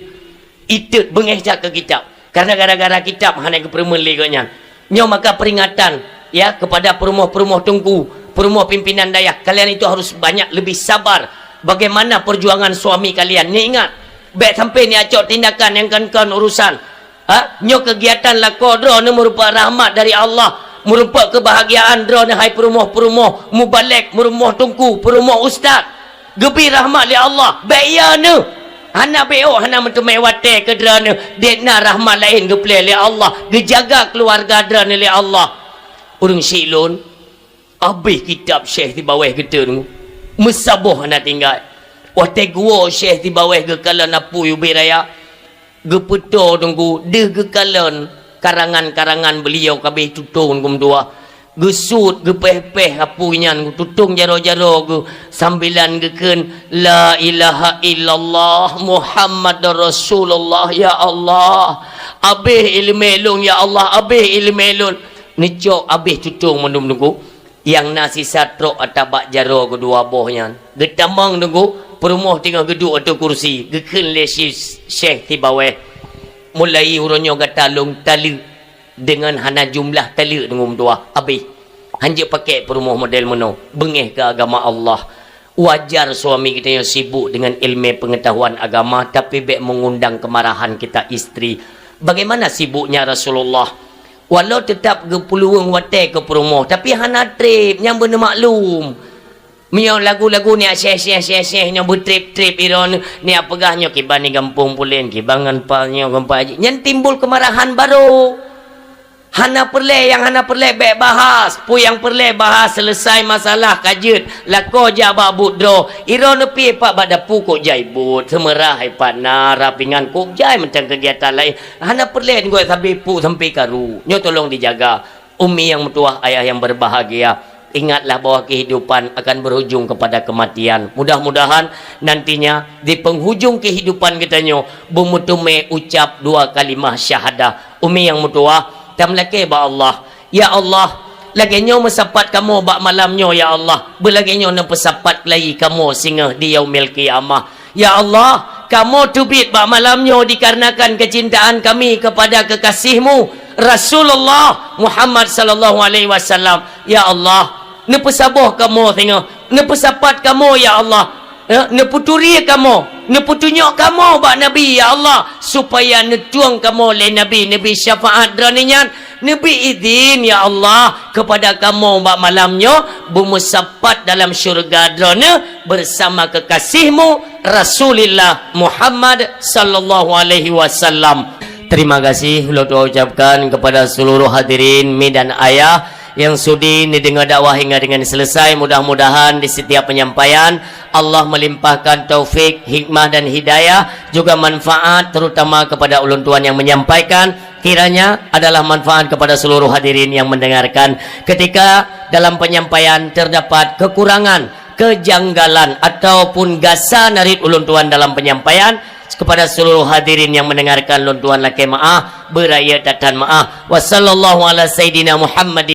itu bengeh jak ke kitab karena gara-gara kitab hanya ke permen leganya nyo maka peringatan ya kepada perumuh-perumuh tungku perumuh pimpinan dayah kalian itu harus banyak lebih sabar. Bagaimana perjuangan suami kalian ni ingat baik sampai ni acok tindakan yang kan urusan nyo kegiatan lako dro ni merupakan rahmat dari Allah merupakan kebahagiaan dro ni hai perumuh-perumuh mubalek perumuh tungku perumuh ustaz gebi rahmat li Allah baik ya ni hana beo hana mentumai wate ke dro ni dekna rahmat lain geple li Allah gejaga keluarga dro ni li Allah urung silun habis kitab Syekh Sibaweh kita ni mesabuh nak tinggal wate gua Syekh Sibaweh gekalan apu yubi raya gepeto tunggu de gekalan karangan-karangan beliau kabeh tutun kum dua gesut gepeh-peh apunyan tutung jaro-jaro gu sambilan geken la ilaha illallah Muhammadur Rasulullah. Ya Allah, abih ilmelun ya Allah, abih ilmelun nicok abih tutung menunggu yang nasi satro atabak jaro kedua bohnya getamang nunggu perumoh tinggal geduk atau kursi geken lesi syekh tibaweh mulai uronyo gatalung tali dengan hana jumlah tali dengan tua abih hanya pakai perumoh model meno bengeh ke agama Allah. Wajar suami kita yang sibuk dengan ilmu pengetahuan agama tapi bek mengundang kemarahan kita isteri. Bagaimana sibuknya Rasulullah? Walau tetap ke peluang watai ke perumoh tapi hana trip yang benar maklum. Miau lagu-lagu ni syekh-syekh yang bertrip-trip iron ni apagahnya kiban ni gampung pulen kibangan palnya gampa aja. Yang timbul kemarahan baru. Hana perle yang hana perle baik bahas pu yang perle bahas selesai masalah kajut lako jaba budro iro nepi pak bada pu kok jai bud semerah ai partner rapingan kok jai macam kegiatan lain hana perle ngoi sampai pu sampai karu nyo tolong dijaga. Umi yang metuah, ayah yang berbahagia, ingatlah bahwa kehidupan akan berujung kepada kematian. Mudah-mudahan nantinya di penghujung kehidupan kita nyo bumutume ucap 2 kalimah syahadah. Umi yang metuah tamlake ba Allah, ya Allah lagi nyo mesapat kamu bak malamnyo ya Allah, belagi nyo nepesapat lagi kamu singa di yaumil qiyamah. Ya Allah, kamu tubit bak malamnyo dikarenakan kecintaan kami kepada kekasihmu Rasulullah Muhammad sallallahu alaihi wasallam. Ya Allah, nepesaboh kamu singa, nepesapat kamu ya Allah, neputuri kamu, neputunyok kamu bak Nabi ya Allah, supaya netuang kamu le Nabi, Nabi syafaat draninyan, Nabi izin ya Allah kepada kamu bak malamnya bermusapat dalam syurga drone bersama kekasihmu Rasulullah Muhammad sallallahu alaihi wasallam. Terima kasih ulah ucapkan kepada seluruh hadirin mi dan ayah yang sudi didengar dakwah hingga dengan selesai. Mudah-mudahan di setiap penyampaian Allah melimpahkan taufik, hikmah dan hidayah, juga manfaat terutama kepada ulun tuan yang menyampaikan. Kiranya adalah manfaat kepada seluruh hadirin yang mendengarkan. Ketika dalam penyampaian terdapat kekurangan, kejanggalan ataupun gasa narit ulun tuan dalam penyampaian, kepada seluruh hadirin yang mendengarkan ulun tuan laki maaf, beraya tatan maaf. Wassallallahu ala sayyidina Muhammad.